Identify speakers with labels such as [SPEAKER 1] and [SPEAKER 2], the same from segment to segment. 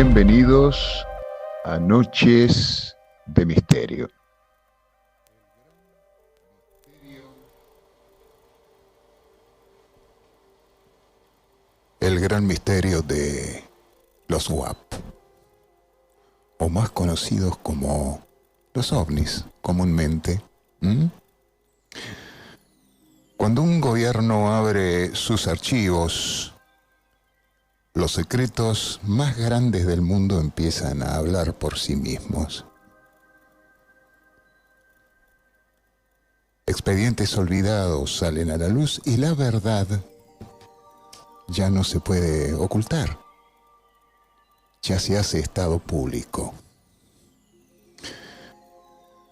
[SPEAKER 1] Bienvenidos a Noches de Misterio.
[SPEAKER 2] El gran misterio de los UAP, o más conocidos como los ovnis comúnmente. Cuando un gobierno abre sus archivos, los secretos más grandes del mundo empiezan a hablar por sí mismos. Expedientes olvidados salen a la luz y la verdad ya no se puede ocultar. Ya se hace estado público.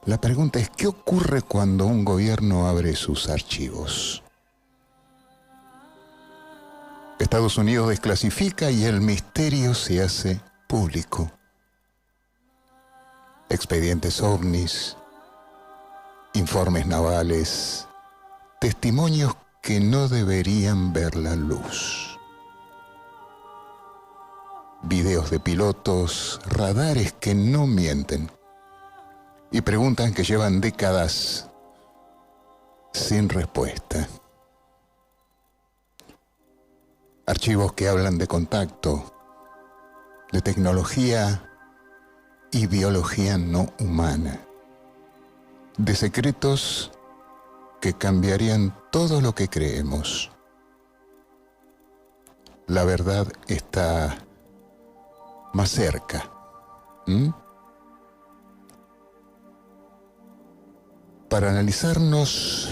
[SPEAKER 2] La pregunta es, ¿qué ocurre cuando un gobierno abre sus archivos? Estados Unidos desclasifica y el misterio se hace público. Expedientes ovnis, informes navales, testimonios que no deberían ver la luz. Videos de pilotos, radares que no mienten y preguntas que llevan décadas sin respuesta. Archivos que hablan de contacto, de tecnología y biología no humana, de secretos que cambiarían todo lo que creemos. La verdad está más cerca. Para analizarnos,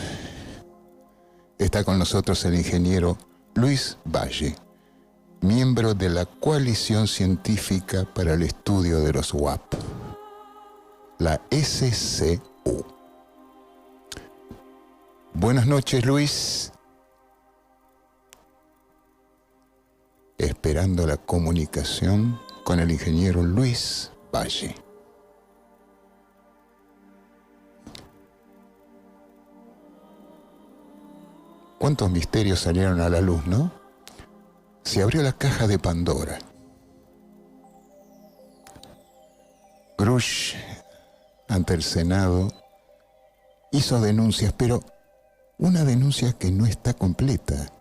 [SPEAKER 2] está con nosotros el ingeniero Luis Valle, miembro de la Coalición Científica para el Estudio de los UAP, la SCU. Buenas noches, Luis. Esperando la comunicación con el ingeniero Luis Valle. ¿Cuántos misterios salieron a la luz, no? Se abrió la caja de Pandora. Grush, ante el Senado, hizo denuncias, pero una denuncia que no está completa.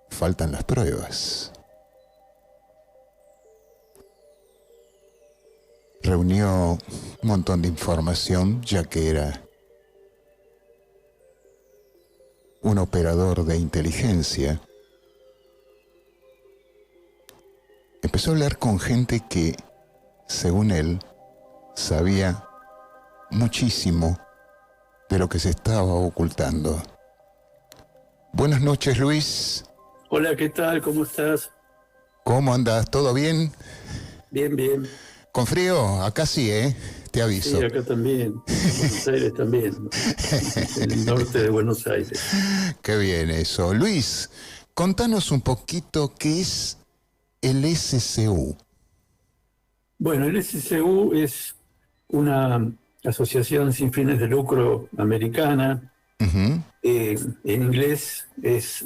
[SPEAKER 2] Faltan las pruebas. Reunió un montón de información, ya que era un operador de inteligencia. Empezó a hablar con gente que, según él, sabía muchísimo de lo que se estaba ocultando. Buenas noches, Luis.
[SPEAKER 3] Hola, ¿qué tal? ¿Cómo estás?
[SPEAKER 2] ¿Cómo andas? ¿Todo bien?
[SPEAKER 3] Bien, bien.
[SPEAKER 2] ¿Con frío? Acá sí, te aviso.
[SPEAKER 3] Sí, acá también. Buenos Aires también. En el norte de Buenos Aires.
[SPEAKER 2] Qué bien eso. Luis, contanos un poquito qué es el SCU.
[SPEAKER 3] Bueno, el SCU es una asociación sin fines de lucro americana. En inglés es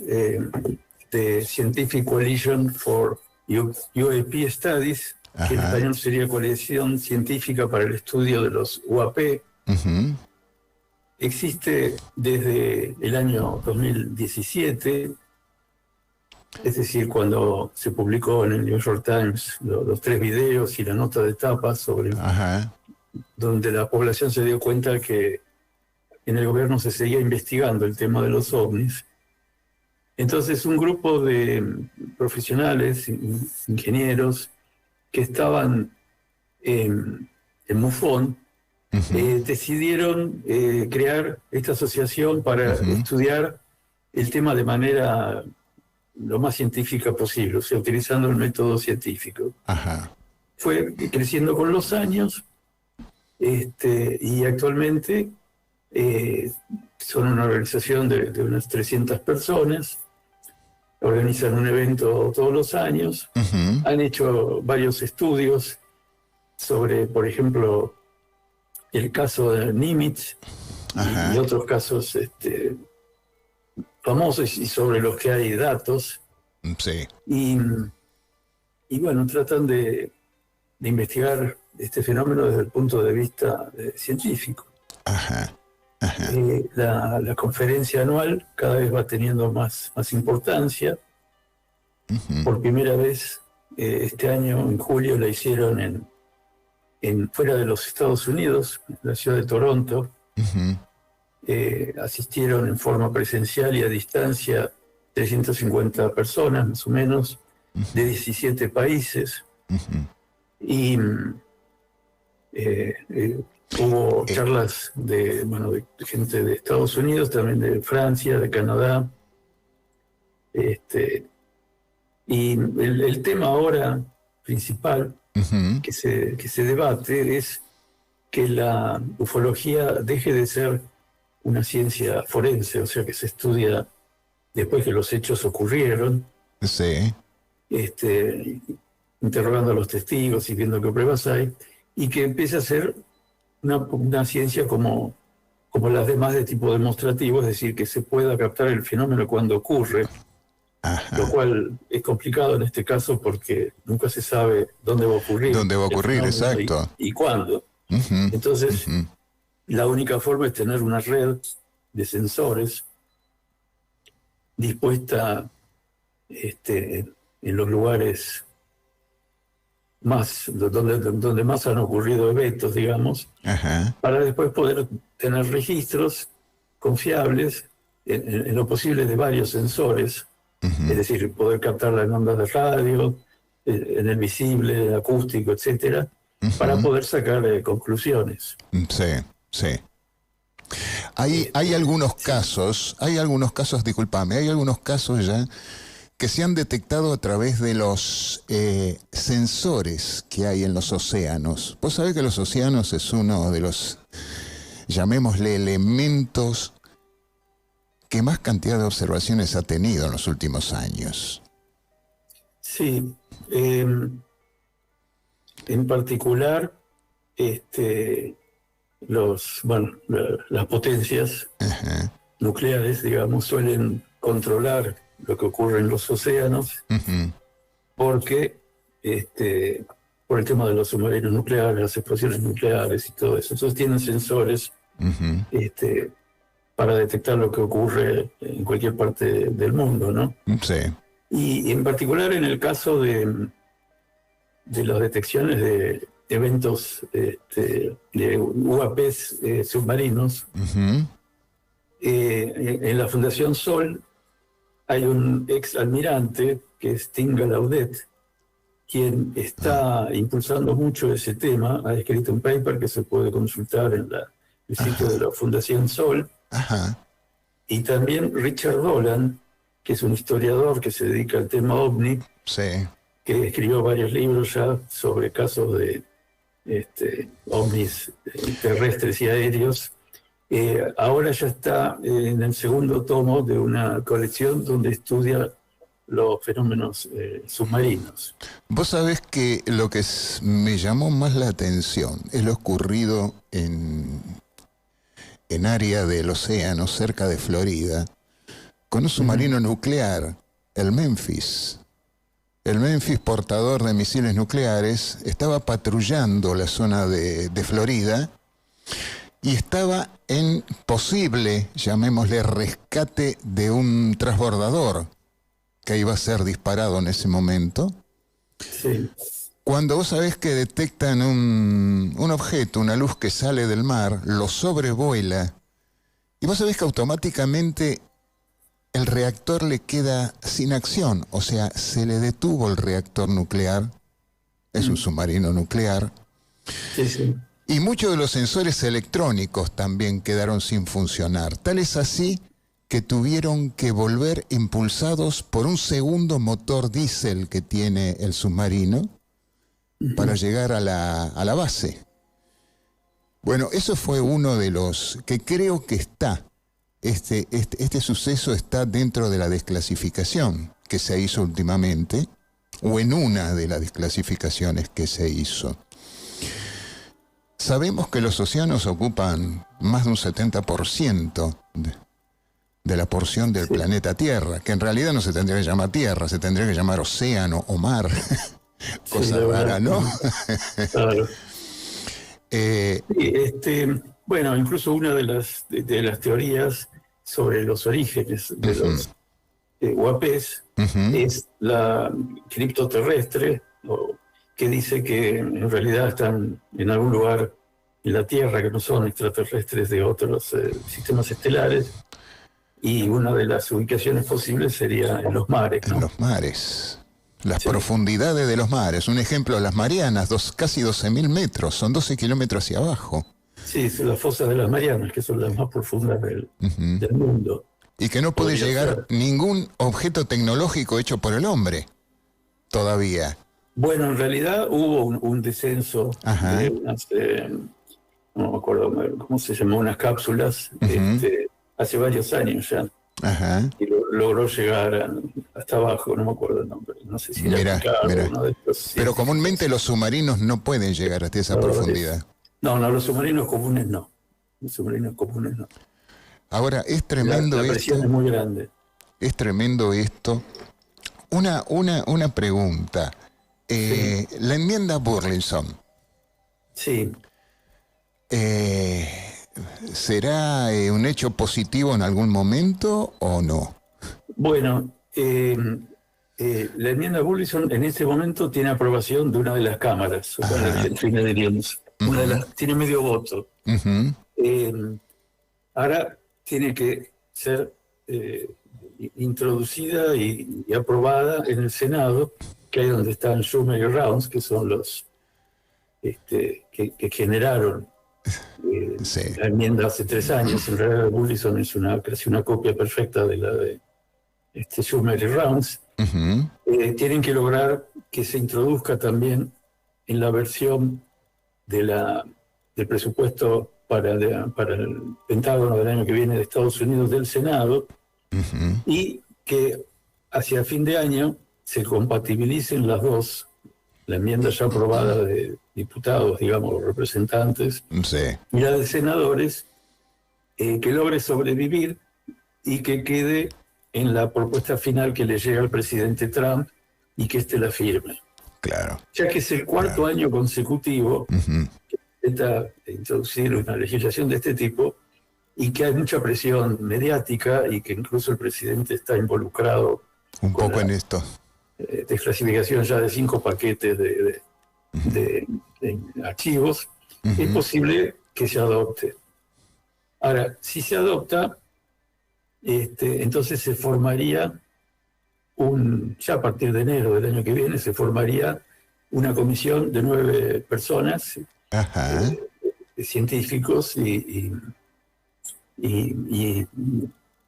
[SPEAKER 3] The Scientific Coalition for UAP Studies, que en español sería Coalición Científica para el Estudio de los UAP. Existe desde el año 2017, es decir, cuando se publicó en el New York Times los 3 videos y la nota de tapa sobre donde la población se dio cuenta que en el gobierno se seguía investigando el tema de los ovnis. Entonces un grupo de profesionales, ingenieros, que estaban en MUFON, decidieron crear esta asociación para estudiar el tema de manera lo más científica posible, o sea, utilizando el método científico. Fue creciendo con los años, y actualmente son una organización de unas 300 personas, organizan un evento todos los años, han hecho varios estudios sobre, por ejemplo, el caso de Nimitz y otros casos famosos y sobre los que hay datos.
[SPEAKER 2] Sí.
[SPEAKER 3] Y y bueno, tratan de investigar este fenómeno desde el punto de vista científico.
[SPEAKER 2] Ajá. Ajá.
[SPEAKER 3] La conferencia anual cada vez va teniendo más importancia.
[SPEAKER 2] Ujú.
[SPEAKER 3] Por primera vez este año, en julio, la hicieron fuera de los Estados Unidos, en la ciudad de Toronto.
[SPEAKER 2] Ujú.
[SPEAKER 3] Asistieron en forma presencial y a distancia 350 personas, más o menos, de 17 países.
[SPEAKER 2] Ujú.
[SPEAKER 3] Y hubo charlas de gente de Estados Unidos, también de Francia, de Canadá. Y el tema ahora principal
[SPEAKER 2] Ujú.
[SPEAKER 3] que se debate es que la ufología deje de ser una ciencia forense, o sea, que se estudia después que los hechos ocurrieron,
[SPEAKER 2] Sí.
[SPEAKER 3] interrogando a los testigos y viendo qué pruebas hay, y que empiece a ser una ciencia como las demás de tipo demostrativo, es decir, que se pueda captar el fenómeno cuando ocurre,
[SPEAKER 2] Ajá.
[SPEAKER 3] lo cual es complicado en este caso porque nunca se sabe dónde va a ocurrir.
[SPEAKER 2] ¿Dónde va a ocurrir?
[SPEAKER 3] el fenómeno
[SPEAKER 2] Exacto.
[SPEAKER 3] y cuándo.
[SPEAKER 2] Ujú.
[SPEAKER 3] Entonces,
[SPEAKER 2] Ujú.
[SPEAKER 3] la única forma es tener una red de sensores dispuesta en los lugares donde más han ocurrido eventos, digamos,
[SPEAKER 2] Ajá.
[SPEAKER 3] para después poder tener registros confiables en lo posible de varios sensores,
[SPEAKER 2] Ujú.
[SPEAKER 3] es decir, poder captarla en ondas de radio, en el visible, el acústico, etcétera, para
[SPEAKER 2] Ujú.
[SPEAKER 3] poder sacar conclusiones.
[SPEAKER 2] Sí, sí. Hay algunos casos, discúlpame, hay algunos casos ya que se han detectado a través de los sensores que hay en los océanos. Vos sabés que los océanos es uno de los, llamémosle, elementos que más cantidad de observaciones ha tenido en los últimos años.
[SPEAKER 3] Sí, en particular, las potencias
[SPEAKER 2] Ajá.
[SPEAKER 3] nucleares, digamos, suelen controlar lo que ocurre en los océanos
[SPEAKER 2] Ujú.
[SPEAKER 3] porque por el tema de los submarinos nucleares, las explosiones nucleares y todo eso. Entonces tienen sensores
[SPEAKER 2] Ujú.
[SPEAKER 3] para detectar lo que ocurre en cualquier parte del mundo, ¿no?
[SPEAKER 2] Sí.
[SPEAKER 3] Y en particular en el caso de las detecciones de eventos de UAPs submarinos,
[SPEAKER 2] Ujú.
[SPEAKER 3] en la Fundación Sol hay un ex almirante que es Tim Gallaudet, quien está impulsando mucho ese tema. Ha escrito un paper que se puede consultar en el sitio de la Fundación Sol.
[SPEAKER 2] Ajá.
[SPEAKER 3] Y también Richard Dolan, que es un historiador que se dedica al tema OVNI,
[SPEAKER 2] Sí.
[SPEAKER 3] que escribió varios libros ya sobre casos de ovnis terrestres y aéreos. Ahora ya está en el segundo tomo de una colección donde estudia los fenómenos submarinos.
[SPEAKER 2] Vos sabés que lo que me llamó más la atención es lo ocurrido en área del océano, cerca de Florida, con un submarino nuclear, el Memphis. El Memphis, portador de misiles nucleares, estaba patrullando la zona de Florida y estaba en posible, llamémosle, rescate de un transbordador que iba a ser disparado en ese momento.
[SPEAKER 3] Sí.
[SPEAKER 2] Cuando vos sabés que detectan un objeto, una luz que sale del mar, lo sobrevuela, y vos sabés que automáticamente el reactor le queda sin acción, o sea, se le detuvo el reactor nuclear, es un submarino nuclear,
[SPEAKER 3] Sí, sí.
[SPEAKER 2] y muchos de los sensores electrónicos también quedaron sin funcionar. Tal es así que tuvieron que volver impulsados por un segundo motor diésel que tiene el submarino para llegar a la base. Bueno, eso fue uno de los que creo que está. Este suceso está dentro de la desclasificación que se hizo últimamente, o en una de las desclasificaciones que se hizo. Sabemos que los océanos ocupan más de un 70% de la porción del planeta Tierra, que en realidad no se tendría que llamar Tierra, se tendría que llamar océano o mar. Cosa
[SPEAKER 3] la
[SPEAKER 2] rara,
[SPEAKER 3] verdad,
[SPEAKER 2] ¿no?
[SPEAKER 3] claro.
[SPEAKER 2] Eh,
[SPEAKER 3] Sí, bueno, incluso una de las teorías sobre los orígenes de
[SPEAKER 2] ujú,
[SPEAKER 3] los UAPs
[SPEAKER 2] ujú.
[SPEAKER 3] es la criptoterrestre, que dice que en realidad están en algún lugar en la Tierra, que no son extraterrestres de otros sistemas estelares, y una de las ubicaciones posibles sería en los mares,
[SPEAKER 2] En
[SPEAKER 3] ¿no?
[SPEAKER 2] los mares. Las
[SPEAKER 3] Sí,
[SPEAKER 2] profundidades de los mares. Un ejemplo, las Marianas, casi 12.000 metros, son 12 kilómetros hacia abajo.
[SPEAKER 3] sí, son las fosas de las Marianas, que son las más profundas
[SPEAKER 2] Ujú.
[SPEAKER 3] del mundo.
[SPEAKER 2] Y que no puede
[SPEAKER 3] Podría
[SPEAKER 2] llegar
[SPEAKER 3] ser.
[SPEAKER 2] ningún objeto tecnológico hecho por el hombre, todavía.
[SPEAKER 3] Bueno, en realidad hubo un descenso de
[SPEAKER 2] Ajá.
[SPEAKER 3] unas, no me acuerdo cómo se llamó, unas cápsulas,
[SPEAKER 2] Ujú.
[SPEAKER 3] hace varios años ya,
[SPEAKER 2] Ajá.
[SPEAKER 3] y logró llegar hasta abajo, no me acuerdo el nombre, no sé si era
[SPEAKER 2] Mira,
[SPEAKER 3] Picard o
[SPEAKER 2] mira.
[SPEAKER 3] uno de estos
[SPEAKER 2] Pero
[SPEAKER 3] científicos
[SPEAKER 2] comúnmente los submarinos no pueden llegar hasta esa
[SPEAKER 3] exploradores.
[SPEAKER 2] profundidad.
[SPEAKER 3] No, no, los submarinos comunes no, los submarinos comunes no.
[SPEAKER 2] Ahora,
[SPEAKER 3] La presión es muy grande.
[SPEAKER 2] es tremendo esto. Una pregunta.
[SPEAKER 3] Sí,
[SPEAKER 2] La enmienda Burlinson,
[SPEAKER 3] sí.
[SPEAKER 2] eh, ¿será un hecho positivo en algún momento o no?
[SPEAKER 3] Bueno, la enmienda Burlison en este momento tiene aprobación de una de las cámaras, o sea, en
[SPEAKER 2] Ajá.
[SPEAKER 3] Argentina diríamos, una de
[SPEAKER 2] Ujú,
[SPEAKER 3] las, tiene medio voto.
[SPEAKER 2] ujú,
[SPEAKER 3] Eh, Ahora tiene que ser introducida y aprobada en el Senado, que es donde están Schumer y Rounds, que son los que generaron
[SPEAKER 2] sí.
[SPEAKER 3] la enmienda hace 3 años. En realidad, Burlison es casi una copia perfecta de la de Schumer y Rounds.
[SPEAKER 2] Ujú,
[SPEAKER 3] Tienen que lograr que se introduzca también en la versión del presupuesto para el Pentágono del año que viene de Estados Unidos del Senado,
[SPEAKER 2] ujú.
[SPEAKER 3] y que hacia fin de año se compatibilicen las dos, la enmienda ya aprobada de diputados, digamos, representantes,
[SPEAKER 2] Sí,
[SPEAKER 3] y la de senadores, que logre sobrevivir y que quede en la propuesta final que le llega al presidente Trump y que éste la firme.
[SPEAKER 2] claro,
[SPEAKER 3] Ya que es el cuarto
[SPEAKER 2] claro.
[SPEAKER 3] año consecutivo
[SPEAKER 2] Ujú.
[SPEAKER 3] que intenta introducir una legislación de este tipo y que hay mucha presión mediática y que incluso el presidente está involucrado
[SPEAKER 2] Un
[SPEAKER 3] con
[SPEAKER 2] poco
[SPEAKER 3] la
[SPEAKER 2] en esto.
[SPEAKER 3] desclasificación ya de 5 paquetes de archivos, es
[SPEAKER 2] Ujú.
[SPEAKER 3] posible que se adopte. Ahora, si se adopta, entonces se formaría ya a partir de enero del año que viene, se formaría una comisión de 9 personas,
[SPEAKER 2] Ajá.
[SPEAKER 3] científicos y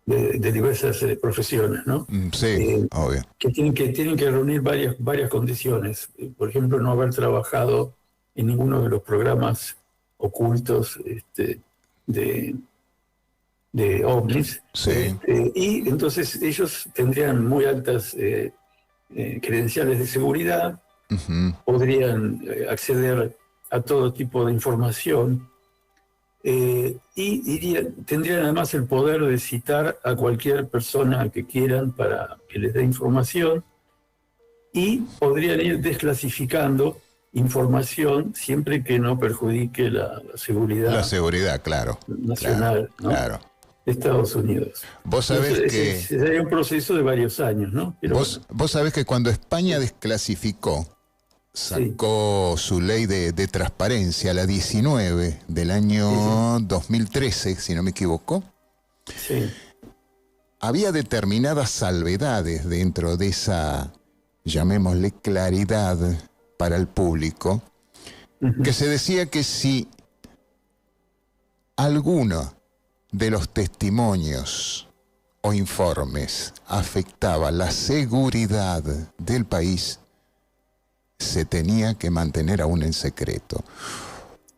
[SPEAKER 3] de diversas profesiones, ¿no?
[SPEAKER 2] Sí,
[SPEAKER 3] Eh,
[SPEAKER 2] obvio.
[SPEAKER 3] que tienen que reunir varias condiciones. Por ejemplo, no haber trabajado en ninguno de los programas ocultos de, de ovnis.
[SPEAKER 2] Sí.
[SPEAKER 3] Y entonces ellos tendrían muy altas credenciales de seguridad,
[SPEAKER 2] Ujú.
[SPEAKER 3] podrían acceder a todo tipo de información, y tendrían además el poder de citar a cualquier persona que quieran para que les dé información, y podrían ir desclasificando información siempre que no perjudique la
[SPEAKER 2] La
[SPEAKER 3] seguridad
[SPEAKER 2] seguridad, claro. Claro,
[SPEAKER 3] nacional, ¿no?,
[SPEAKER 2] claro.
[SPEAKER 3] de Estados Unidos.
[SPEAKER 2] Vos
[SPEAKER 3] Y eso
[SPEAKER 2] sabés que
[SPEAKER 3] sería un proceso de varios años, ¿no? Pero bueno,
[SPEAKER 2] vos sabés que cuando España desclasificó,
[SPEAKER 3] sí,
[SPEAKER 2] sacó su ley de transparencia, la 19 del
[SPEAKER 3] sí, sí,
[SPEAKER 2] año 2013, si no me equivoco,
[SPEAKER 3] sí.
[SPEAKER 2] había determinadas salvedades dentro de esa, llamémosle, claridad para el público, que
[SPEAKER 3] Ujú.
[SPEAKER 2] se decía que si alguno de los testimonios o informes afectaba la seguridad del país, se tenía que mantener aún en secreto.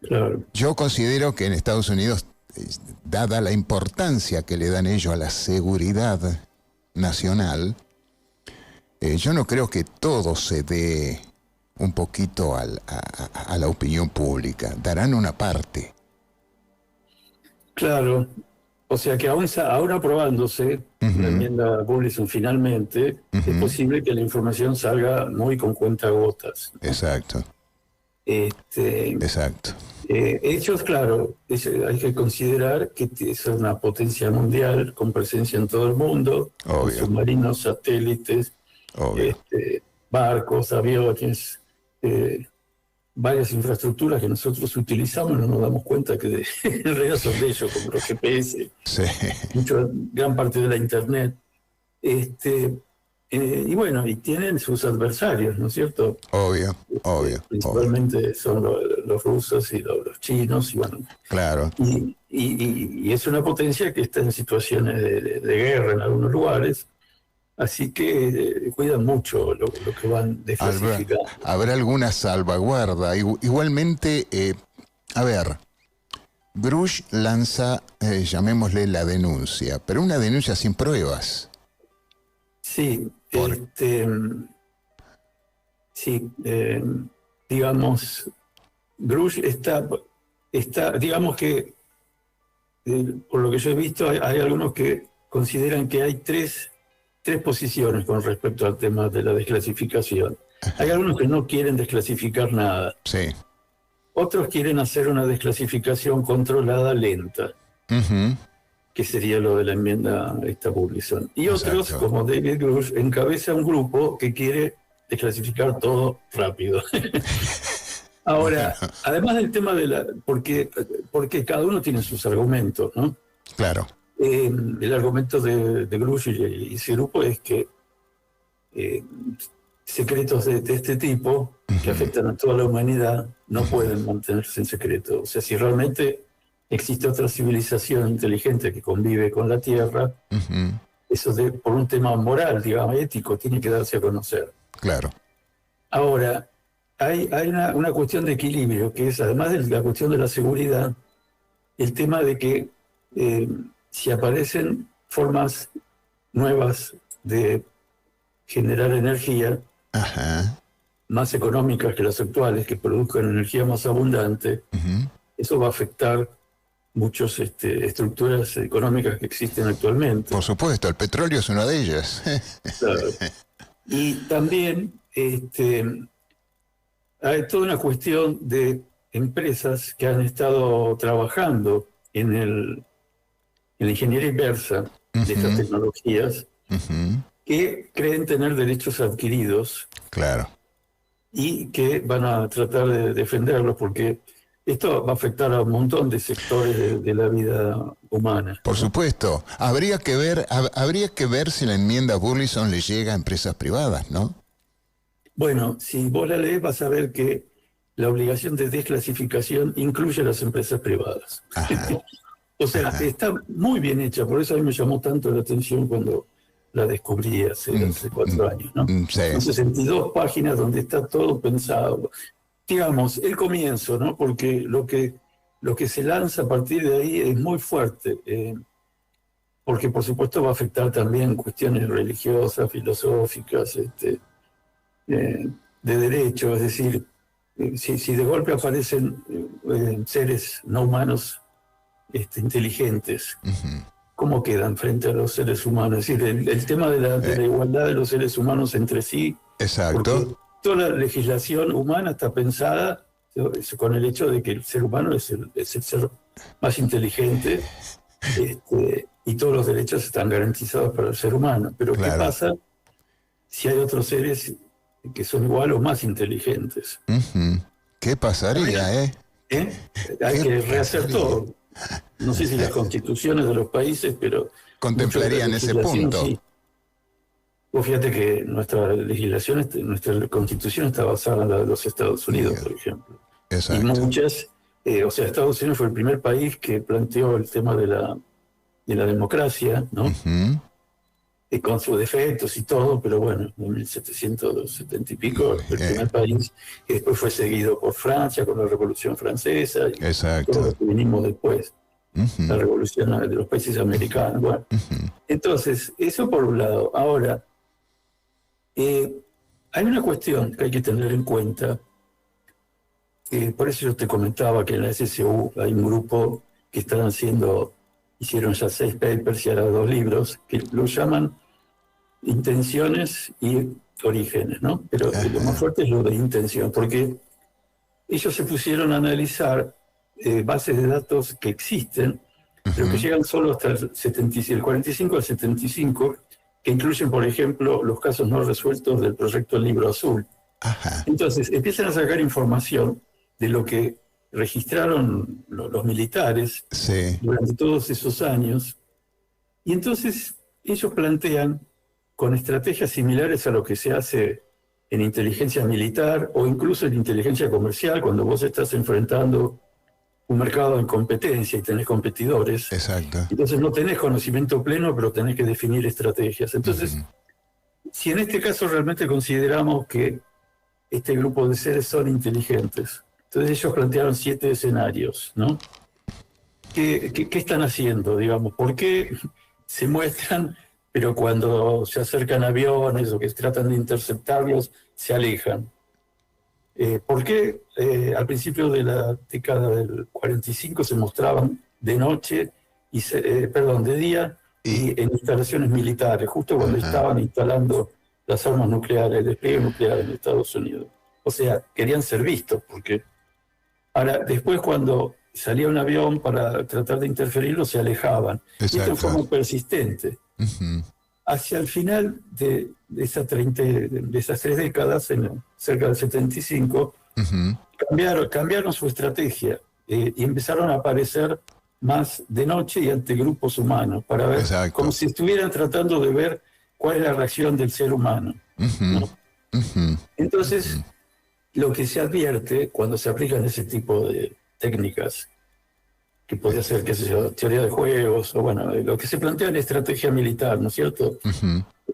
[SPEAKER 3] Claro.
[SPEAKER 2] Yo considero que en Estados Unidos, dada la importancia que le dan ellos a la seguridad nacional, yo no creo que todo se dé un poquito a la opinión pública. Darán una parte.
[SPEAKER 3] Claro, O sea que aún aprobándose la enmienda Burlison finalmente, es posible que la información salga muy con cuentagotas.
[SPEAKER 2] Exacto. Exacto.
[SPEAKER 3] Hechos, claro, hay que considerar que es una potencia mundial con presencia en todo el mundo, con submarinos, satélites, barcos, aviones, varias infraestructuras que nosotros utilizamos, no nos damos cuenta que en realidad son de ellos, como los GPS,
[SPEAKER 2] Sí.
[SPEAKER 3] gran parte de la Internet. Y bueno, y tienen sus adversarios, ¿no es cierto?
[SPEAKER 2] Obvio.
[SPEAKER 3] Principalmente son los rusos y los chinos, y bueno.
[SPEAKER 2] Claro.
[SPEAKER 3] Y es una potencia que está en situaciones de guerra en algunos lugares, así que cuidan mucho lo que van desclasificando.
[SPEAKER 2] ¿Habrá alguna salvaguarda? Igualmente, a ver, Grush lanza, llamémosle la denuncia, pero una denuncia sin pruebas.
[SPEAKER 3] Sí, digamos, Grush está, digamos que, por lo que yo he visto, hay algunos que consideran que hay tres posiciones con respecto al tema de la desclasificación. Hay algunos que no quieren desclasificar nada.
[SPEAKER 2] Sí.
[SPEAKER 3] Otros quieren hacer una desclasificación controlada lenta. Que sería lo de la enmienda Burlison. Y otros, como David Grush, encabeza un grupo que quiere desclasificar todo rápido. Ahora, además del tema porque cada uno tiene sus argumentos, ¿no?
[SPEAKER 2] Claro.
[SPEAKER 3] El argumento de Grush y ese grupo es que secretos de este tipo, que afectan a toda la humanidad, no pueden mantenerse en secreto. O sea, si realmente existe otra civilización inteligente que convive con la Tierra, eso por un tema moral, digamos, ético, tiene que darse a conocer.
[SPEAKER 2] Claro.
[SPEAKER 3] Ahora, hay una cuestión de equilibrio, que es, además de la cuestión de la seguridad, el tema de que si aparecen formas nuevas de generar energía, más económicas que las actuales, que produzcan energía más abundante, eso va a afectar muchas estructuras económicas que existen actualmente.
[SPEAKER 2] Por supuesto, el petróleo es una de ellas.
[SPEAKER 3] Claro. Y también hay toda una cuestión de empresas que han estado trabajando en la ingeniería inversa de estas tecnologías, que creen tener derechos adquiridos.
[SPEAKER 2] Claro.
[SPEAKER 3] Y que van a tratar de defenderlos, porque esto va a afectar a un montón de sectores de la vida humana.
[SPEAKER 2] Por supuesto. Habría que ver si la enmienda Burlison le llega a empresas privadas, ¿no?
[SPEAKER 3] Bueno, si vos la lees vas a ver que la obligación de desclasificación incluye a las empresas privadas. O sea, está muy bien hecha, por eso a mí me llamó tanto la atención cuando la descubrí hace 4 años, ¿no?
[SPEAKER 2] Sí.
[SPEAKER 3] Son 62 páginas donde está todo pensado. Digamos, el comienzo, ¿no? Porque lo que se lanza a partir de ahí es muy fuerte, porque por supuesto va a afectar también cuestiones religiosas, filosóficas, de derecho, es decir, si de golpe aparecen seres no humanos inteligentes, ¿cómo quedan frente a los seres humanos? Es decir, el tema de la igualdad de los seres humanos entre sí.
[SPEAKER 2] Exacto.
[SPEAKER 3] Toda la legislación humana está pensada con el hecho de que el ser humano es el ser más inteligente, y todos los derechos están garantizados para el ser humano. Pero claro, ¿qué pasa si hay otros seres que son igual o más inteligentes?
[SPEAKER 2] ¿Qué pasaría, Hay
[SPEAKER 3] que rehacer todo. No sé si las constituciones de los países, pero
[SPEAKER 2] contemplarían ese punto.
[SPEAKER 3] Sí. Vos fíjate que nuestra legislación, nuestra constitución está basada en la de los Estados Unidos, por ejemplo.
[SPEAKER 2] Exacto.
[SPEAKER 3] Y muchas, o sea, Estados Unidos fue el primer país que planteó el tema de la democracia, ¿no? Y con sus defectos y todo, pero bueno, en 1770 y pico, el primer país, y después fue seguido por Francia con la Revolución Francesa, y todo lo que vinimos después, la revolución de los países americanos. Bueno, entonces, eso por un lado. Ahora, hay una cuestión que hay que tener en cuenta, por eso yo te comentaba que en la SSU hay un grupo que están haciendo hicieron ya 6 papers y ahora 2 libros, que lo llaman intenciones y orígenes, ¿no? Pero lo más fuerte es lo de intención, porque ellos se pusieron a analizar bases de datos que existen, pero que llegan solo hasta el 45 al 75, que incluyen, por ejemplo, los casos no resueltos del proyecto Libro Azul.
[SPEAKER 2] Ajá.
[SPEAKER 3] Entonces, empiezan a sacar información de lo que registraron los militares durante todos esos años, y entonces ellos plantean, con estrategias similares a lo que se hace en inteligencia militar o incluso en inteligencia comercial, cuando vos estás enfrentando un mercado en competencia y tenés competidores.
[SPEAKER 2] Exacto.
[SPEAKER 3] Entonces no tenés conocimiento pleno, pero tenés que definir estrategias. Entonces, si en este caso realmente consideramos que este grupo de seres son inteligentes, entonces ellos plantearon 7 escenarios, ¿no? ¿Qué están haciendo, digamos? ¿Por qué se muestran, pero cuando se acercan aviones o que tratan de interceptarlos, se alejan? ¿Por qué al principio de la década del 45 se mostraban de noche, de día, y en instalaciones militares, justo cuando estaban instalando las armas nucleares, el despliegue nuclear en Estados Unidos? O sea, querían ser vistos, porque ahora, después cuando salía un avión para tratar de interferirlo, se alejaban.
[SPEAKER 2] Exacto.
[SPEAKER 3] Y esto fue muy persistente. Hacia el final de esas 3 décadas, cerca del 75, cambiaron su estrategia y empezaron a aparecer más de noche y ante grupos humanos, para ver, como si estuvieran tratando de ver cuál es la reacción del ser humano, ¿no? Entonces, lo que se advierte cuando se aplican ese tipo de técnicas, que podría ser, qué sé yo, teoría de juegos, o bueno, lo que se plantea en estrategia militar, ¿no es cierto?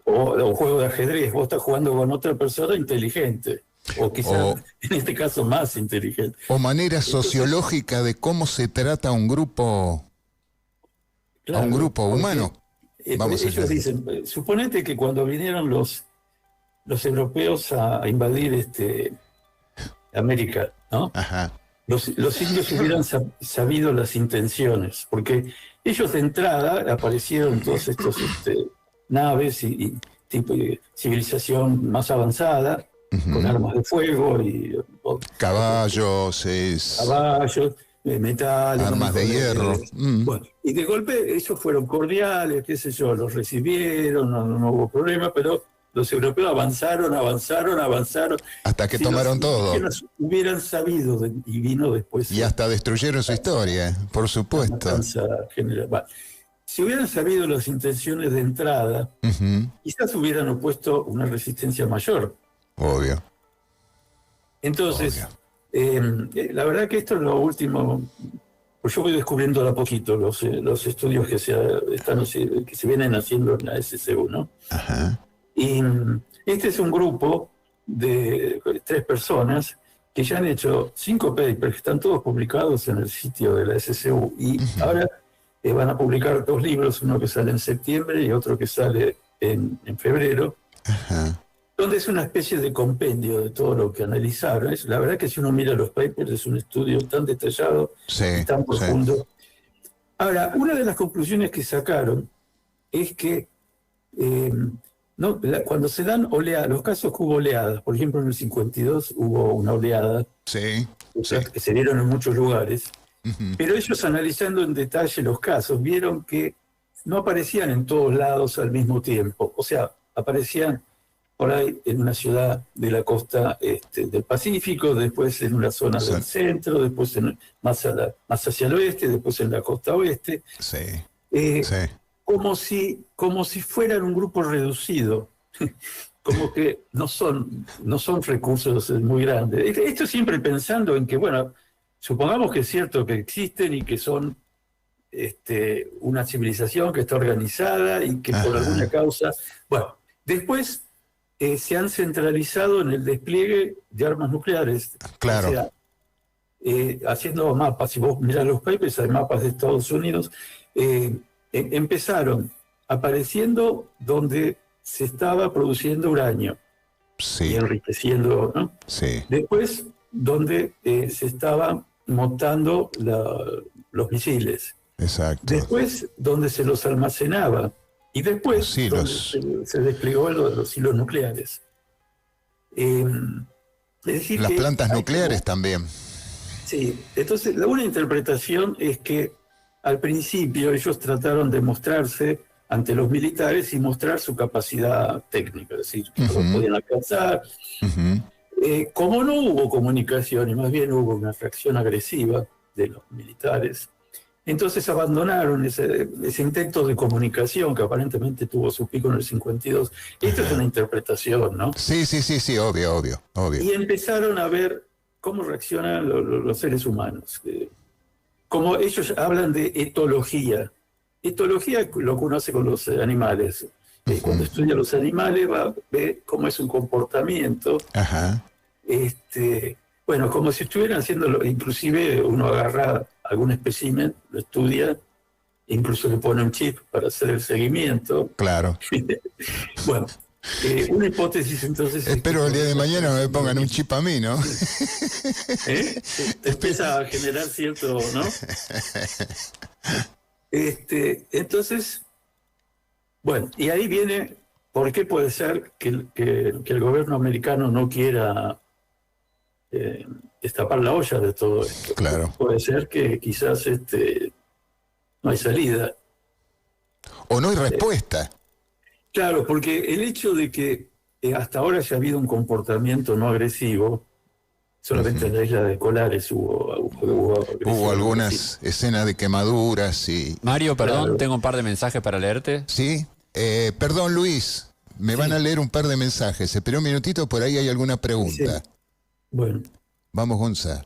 [SPEAKER 3] O juego de ajedrez, vos estás jugando con otra persona inteligente, o quizás en este caso más inteligente.
[SPEAKER 2] O manera sociológica de cómo se trata a un grupo, claro, a un grupo humano.
[SPEAKER 3] Vamos ellos dicen, suponete que cuando vinieron los europeos a invadir América, ¿no?
[SPEAKER 2] Ajá.
[SPEAKER 3] Los indios hubieran sabido las intenciones, porque ellos de entrada aparecieron todos estos naves y tipo de civilización más avanzada, con armas de fuego y
[SPEAKER 2] caballos,
[SPEAKER 3] metal,
[SPEAKER 2] armas de hierro.
[SPEAKER 3] Bueno, y de golpe ellos fueron cordiales, qué sé yo, los recibieron, no hubo problema, pero los europeos avanzaron.
[SPEAKER 2] Hasta que tomaron todo.
[SPEAKER 3] Hubieran sabido, y vino después.
[SPEAKER 2] Y hasta destruyeron su historia, por supuesto.
[SPEAKER 3] Si hubieran sabido las intenciones de entrada, quizás hubieran opuesto una resistencia mayor.
[SPEAKER 2] Obvio.
[SPEAKER 3] Entonces, la verdad que esto es lo último. Pues yo voy descubriendo de a poquito los estudios que se vienen haciendo en la SCU, ¿no?
[SPEAKER 2] Ajá.
[SPEAKER 3] Y este es un grupo de 3 personas que ya han hecho 5 papers, que están todos publicados en el sitio de la SCU, y ahora van a publicar 2 libros, uno que sale en septiembre y otro que sale en febrero, donde es una especie de compendio de todo lo que analizaron. La verdad que si uno mira los papers es un estudio tan detallado y tan profundo. Ahora, una de las conclusiones que sacaron es que cuando se dan oleadas, los casos que hubo oleadas, por ejemplo en el 52 hubo una oleada que se dieron en muchos lugares, pero ellos analizando en detalle los casos vieron que no aparecían en todos lados al mismo tiempo, o sea, aparecían por ahí en una ciudad de la costa del Pacífico, después en una zona del centro, después más hacia el oeste, después en la costa oeste. Como si fueran un grupo reducido, como que no son recursos muy grandes. Esto siempre pensando en que, bueno, supongamos que es cierto que existen y que son una civilización que está organizada y que por alguna causa... Bueno, después se han centralizado en el despliegue de armas nucleares.
[SPEAKER 2] Claro.
[SPEAKER 3] O sea, haciendo mapas, si vos mirás los papers, hay mapas de Estados Unidos, empezaron apareciendo donde se estaba produciendo uranio y enriqueciendo, ¿no? Después, donde se estaban montando los misiles.
[SPEAKER 2] Exacto.
[SPEAKER 3] Después, donde se los almacenaba. Y después,
[SPEAKER 2] Los hilos.
[SPEAKER 3] donde se desplegó lo de los hilos nucleares. Es decir,
[SPEAKER 2] Las
[SPEAKER 3] que
[SPEAKER 2] plantas
[SPEAKER 3] hay
[SPEAKER 2] nucleares también.
[SPEAKER 3] Sí, entonces una interpretación es que al principio ellos trataron de mostrarse ante los militares y mostrar su capacidad técnica, es decir, que lo podían alcanzar.
[SPEAKER 2] Ujú.
[SPEAKER 3] Como no hubo comunicación y más bien hubo una reacción agresiva de los militares, entonces abandonaron ese intento de comunicación que aparentemente tuvo su pico en el 52. Esta es una interpretación, ¿no?
[SPEAKER 2] Sí, obvio.
[SPEAKER 3] Y empezaron a ver cómo reaccionan los seres humanos. Como ellos hablan de etología. Etología lo conoce con los animales. Cuando estudia los animales va a ver cómo es un comportamiento.
[SPEAKER 2] Ajá.
[SPEAKER 3] Bueno, como si estuvieran haciéndolo, inclusive uno agarra algún espécimen, lo estudia, incluso le pone un chip para hacer el seguimiento.
[SPEAKER 2] Claro.
[SPEAKER 3] Bueno, una hipótesis entonces...
[SPEAKER 2] Espero el día de mañana me pongan un chip a mí, ¿no?
[SPEAKER 3] Te empieza a generar cierto, ¿no? Entonces, bueno, y ahí viene, ¿por qué puede ser que el gobierno americano no quiera destapar la olla de todo esto?
[SPEAKER 2] Claro.
[SPEAKER 3] Puede ser que quizás no hay salida.
[SPEAKER 2] O no hay respuesta.
[SPEAKER 3] Claro, porque el hecho de que hasta ahora haya habido un comportamiento no agresivo, solamente en la isla de Colares
[SPEAKER 2] Hubo algunas escenas de quemaduras y...
[SPEAKER 4] Mario, perdón,
[SPEAKER 3] Claro.
[SPEAKER 4] tengo un par de mensajes para leerte.
[SPEAKER 2] ¿Sí? Perdón, Luis, me van a leer un par de mensajes. Espera un minutito, por ahí hay alguna pregunta.
[SPEAKER 3] Sí. Bueno,
[SPEAKER 2] Vamos, Gonza.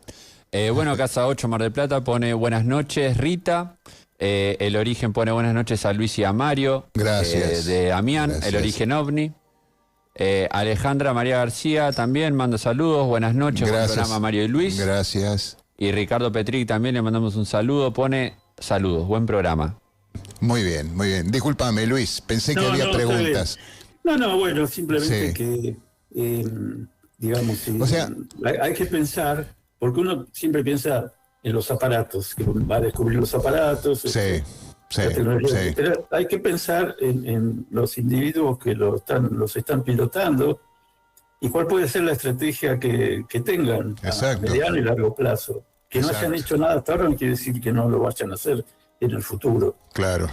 [SPEAKER 4] Bueno, Casa 8, Mar del Plata, pone buenas noches, Rita. El Origen pone buenas noches a Luis y a Mario.
[SPEAKER 2] Gracias.
[SPEAKER 4] De Damián,
[SPEAKER 2] Gracias.
[SPEAKER 4] El Origen OVNI. Alejandra María García también manda saludos, buenas noches, buen
[SPEAKER 2] Gracias.
[SPEAKER 4] programa Mario y Luis.
[SPEAKER 2] Gracias.
[SPEAKER 4] Y Ricardo Petric también le mandamos un saludo, pone saludos, buen programa.
[SPEAKER 2] Muy bien, muy bien. Discúlpame, Luis, pensé que
[SPEAKER 3] No,
[SPEAKER 2] había
[SPEAKER 3] no, está
[SPEAKER 2] preguntas.
[SPEAKER 3] no, bueno, simplemente
[SPEAKER 2] Sí.
[SPEAKER 3] que, digamos, sí,
[SPEAKER 2] O sea-
[SPEAKER 3] hay que pensar, porque uno siempre piensa en los aparatos, que va a descubrir los aparatos,
[SPEAKER 2] Sí, sí,
[SPEAKER 3] la tecnología,
[SPEAKER 2] sí.
[SPEAKER 3] pero hay que pensar en los individuos que los están pilotando y cuál puede ser la estrategia que tengan a
[SPEAKER 2] Exacto.
[SPEAKER 3] mediano y largo plazo. Que no hayan
[SPEAKER 2] Exacto.
[SPEAKER 3] hecho nada hasta ahora no quiere decir que no lo vayan a hacer en el futuro.
[SPEAKER 2] Claro.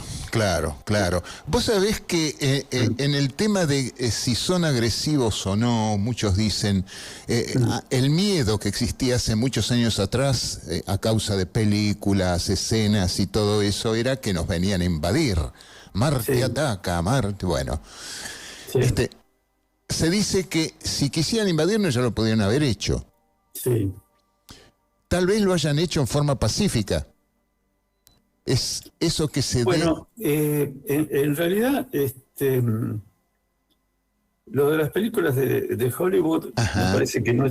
[SPEAKER 2] Vos sabés que en el tema de si son agresivos o no, muchos dicen, el miedo que existía hace muchos años atrás, a causa de películas, escenas y todo eso, era que nos venían a invadir. Marte
[SPEAKER 3] Sí.
[SPEAKER 2] ataca, Marte, bueno.
[SPEAKER 3] Sí,
[SPEAKER 2] Se dice que si quisieran invadirnos ya lo podrían haber hecho.
[SPEAKER 3] sí.
[SPEAKER 2] Tal vez lo hayan hecho en forma pacífica. Es eso que se
[SPEAKER 3] Bueno, en realidad, lo de las películas de Hollywood,
[SPEAKER 2] Ajá.
[SPEAKER 3] me parece que no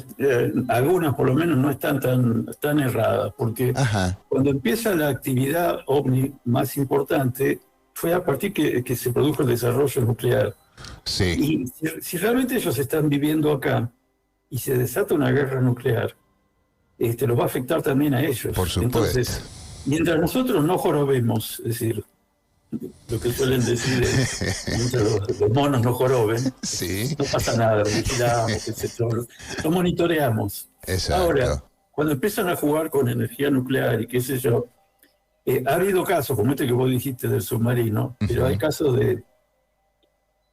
[SPEAKER 3] algunas por lo menos no están tan erradas, porque
[SPEAKER 2] Ajá,
[SPEAKER 3] cuando empieza la actividad OVNI más importante, fue a partir que se produjo el desarrollo nuclear.
[SPEAKER 2] sí,
[SPEAKER 3] Y si realmente ellos están viviendo acá y se desata una guerra nuclear, los va a afectar también a ellos.
[SPEAKER 2] Por supuesto.
[SPEAKER 3] Entonces, mientras nosotros no jorobemos, es decir, lo que suelen decir es, mientras los monos no joroben,
[SPEAKER 2] sí,
[SPEAKER 3] no pasa nada, vigilamos, etc. Lo monitoreamos.
[SPEAKER 2] exacto.
[SPEAKER 3] Ahora, cuando empiezan a jugar con energía nuclear y qué sé yo, ha habido casos, como este que vos dijiste del submarino, pero hay casos de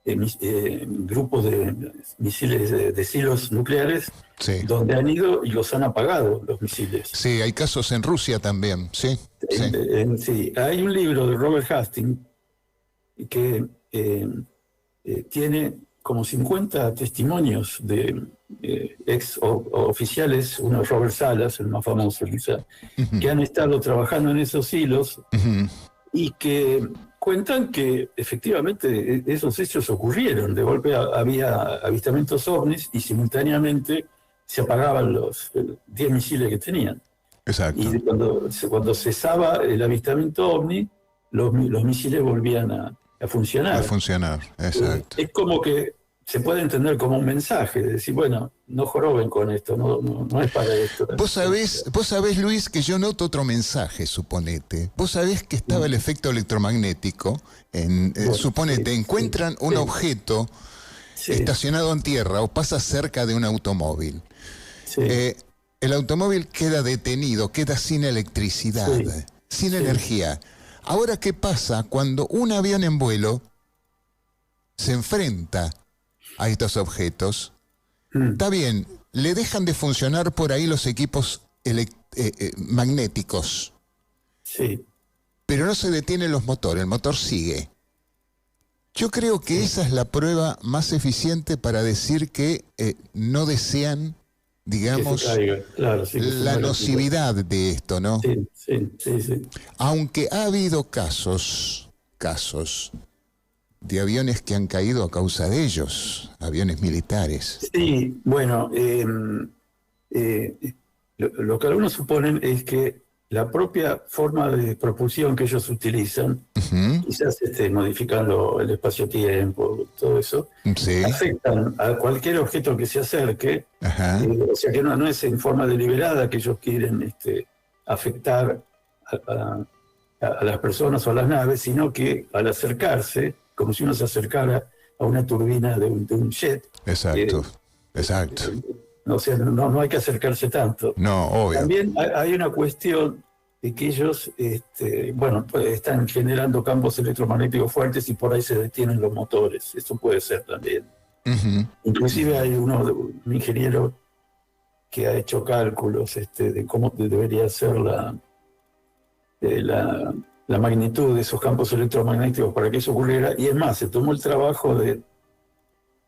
[SPEAKER 3] grupos de misiles de silos nucleares
[SPEAKER 2] Sí.
[SPEAKER 3] donde han ido y los han apagado los misiles.
[SPEAKER 2] Sí, hay casos en Rusia también, sí, sí.
[SPEAKER 3] Sí, hay un libro de Robert Hastings que tiene como 50 testimonios de ex oficiales, uno es Robert Salas, el más famoso quizá, que han estado trabajando en esos hilos
[SPEAKER 2] Ujú.
[SPEAKER 3] y que cuentan que efectivamente esos hechos ocurrieron. De golpe había avistamientos ovnis y simultáneamente se apagaban los 10 misiles que tenían.
[SPEAKER 2] Exacto.
[SPEAKER 3] Y cuando cesaba el avistamiento ovni, los misiles volvían a funcionar.
[SPEAKER 2] A funcionar, exacto.
[SPEAKER 3] Es como que se puede entender como un mensaje, de decir, bueno, no joroben con esto, no es para esto.
[SPEAKER 2] Vos sabés, Luis, que yo noto otro mensaje, suponete. Vos sabés que estaba el efecto electromagnético.
[SPEAKER 3] Bueno,
[SPEAKER 2] suponete,
[SPEAKER 3] sí,
[SPEAKER 2] encuentran un
[SPEAKER 3] sí.
[SPEAKER 2] objeto
[SPEAKER 3] Sí,
[SPEAKER 2] estacionado en tierra o pasa cerca de un automóvil.
[SPEAKER 3] sí,
[SPEAKER 2] El automóvil queda detenido, queda sin electricidad,
[SPEAKER 3] Sí,
[SPEAKER 2] sin
[SPEAKER 3] sí.
[SPEAKER 2] energía. Ahora, ¿qué pasa cuando un avión en vuelo se enfrenta a estos objetos?
[SPEAKER 3] Mm,
[SPEAKER 2] Está bien, le dejan de funcionar por ahí los equipos magnéticos,
[SPEAKER 3] sí.
[SPEAKER 2] pero no se detienen los motores, el motor sigue. Yo creo que esa es la prueba más eficiente para decir que no desean,
[SPEAKER 3] Que se
[SPEAKER 2] digamos,
[SPEAKER 3] caiga, claro, sí, que se
[SPEAKER 2] la
[SPEAKER 3] muera.
[SPEAKER 2] nocividad de esto, ¿no?
[SPEAKER 3] Sí, sí, sí, sí.
[SPEAKER 2] Aunque ha habido casos de aviones que han caído a causa de ellos, aviones militares.
[SPEAKER 3] Sí, bueno, lo que algunos suponen es que la propia forma de propulsión que ellos utilizan,
[SPEAKER 2] Ujú,
[SPEAKER 3] quizás modificando el espacio-tiempo, todo eso,
[SPEAKER 2] sí,
[SPEAKER 3] afectan a cualquier objeto que se acerque,
[SPEAKER 2] ajá,
[SPEAKER 3] o sea que no es en forma deliberada que ellos quieren afectar a las personas o a las naves, sino que al acercarse, como si uno se acercara a una turbina de un jet, eh,
[SPEAKER 2] exacto, exacto.
[SPEAKER 3] o sea, no hay que acercarse tanto.
[SPEAKER 2] No, obvio.
[SPEAKER 3] También hay una cuestión de que ellos, bueno, pues están generando campos electromagnéticos fuertes y por ahí se detienen los motores. Eso puede ser también.
[SPEAKER 2] Ujú,
[SPEAKER 3] Inclusive hay un ingeniero que ha hecho cálculos de cómo debería ser la magnitud de esos campos electromagnéticos para que eso ocurriera. Y es más, se tomó el trabajo de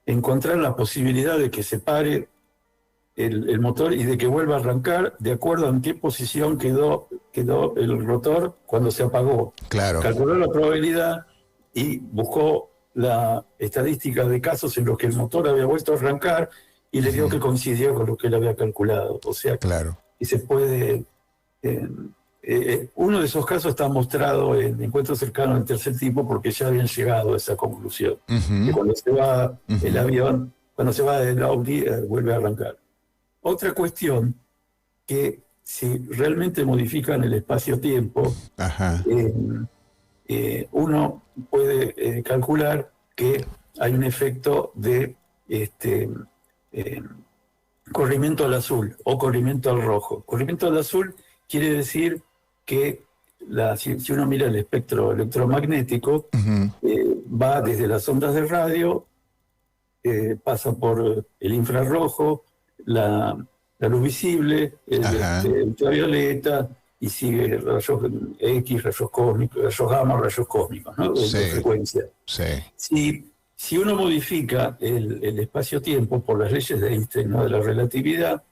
[SPEAKER 3] encontrar la posibilidad de que se pare el motor y de que vuelva a arrancar de acuerdo a en qué posición quedó el rotor cuando se apagó.
[SPEAKER 2] claro.
[SPEAKER 3] Calculó la probabilidad y buscó la estadística de casos en los que el motor había vuelto a arrancar y le dio que coincidió con lo que él había calculado. O sea,
[SPEAKER 2] Claro.
[SPEAKER 3] que se puede... uno de esos casos está mostrado en Encuentros cercanos del tercer tipo porque ya habían llegado a esa conclusión. Que
[SPEAKER 2] Ujú,
[SPEAKER 3] cuando se va el
[SPEAKER 2] ujú,
[SPEAKER 3] avión, cuando se va del Audi, vuelve a arrancar. Otra cuestión, que si realmente modifican el espacio-tiempo,
[SPEAKER 2] ajá,
[SPEAKER 3] uno puede calcular que hay un efecto de eh, corrimiento al azul o corrimiento al rojo. Corrimiento al azul quiere decir que si uno mira el espectro electromagnético,
[SPEAKER 2] ujú,
[SPEAKER 3] va desde las ondas de radio, pasa por el infrarrojo, la luz visible,
[SPEAKER 2] ajá,
[SPEAKER 3] el ultravioleta, y sigue rayos X, rayos cósmicos, rayos gamma, rayos cósmicos, ¿no? De
[SPEAKER 2] sí,
[SPEAKER 3] frecuencia.
[SPEAKER 2] sí,
[SPEAKER 3] Si uno modifica el espacio-tiempo por las leyes de Einstein, ¿no? De la relatividad,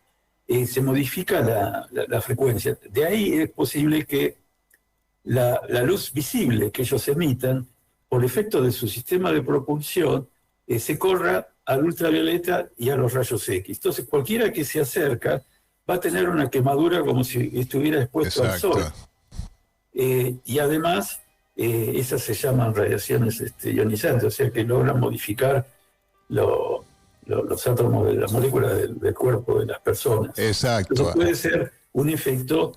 [SPEAKER 3] se modifica la frecuencia. De ahí es posible que la luz visible que ellos emitan, por efecto de su sistema de propulsión, se corra al ultravioleta y a los rayos X. Entonces, cualquiera que se acerca va a tener una quemadura como si estuviera expuesto al sol.
[SPEAKER 2] exacto.
[SPEAKER 3] Y además, esas se llaman radiaciones ionizantes, o sea que logran modificar los átomos de la molécula del cuerpo de las personas.
[SPEAKER 2] Exacto,
[SPEAKER 3] Entonces puede ser un efecto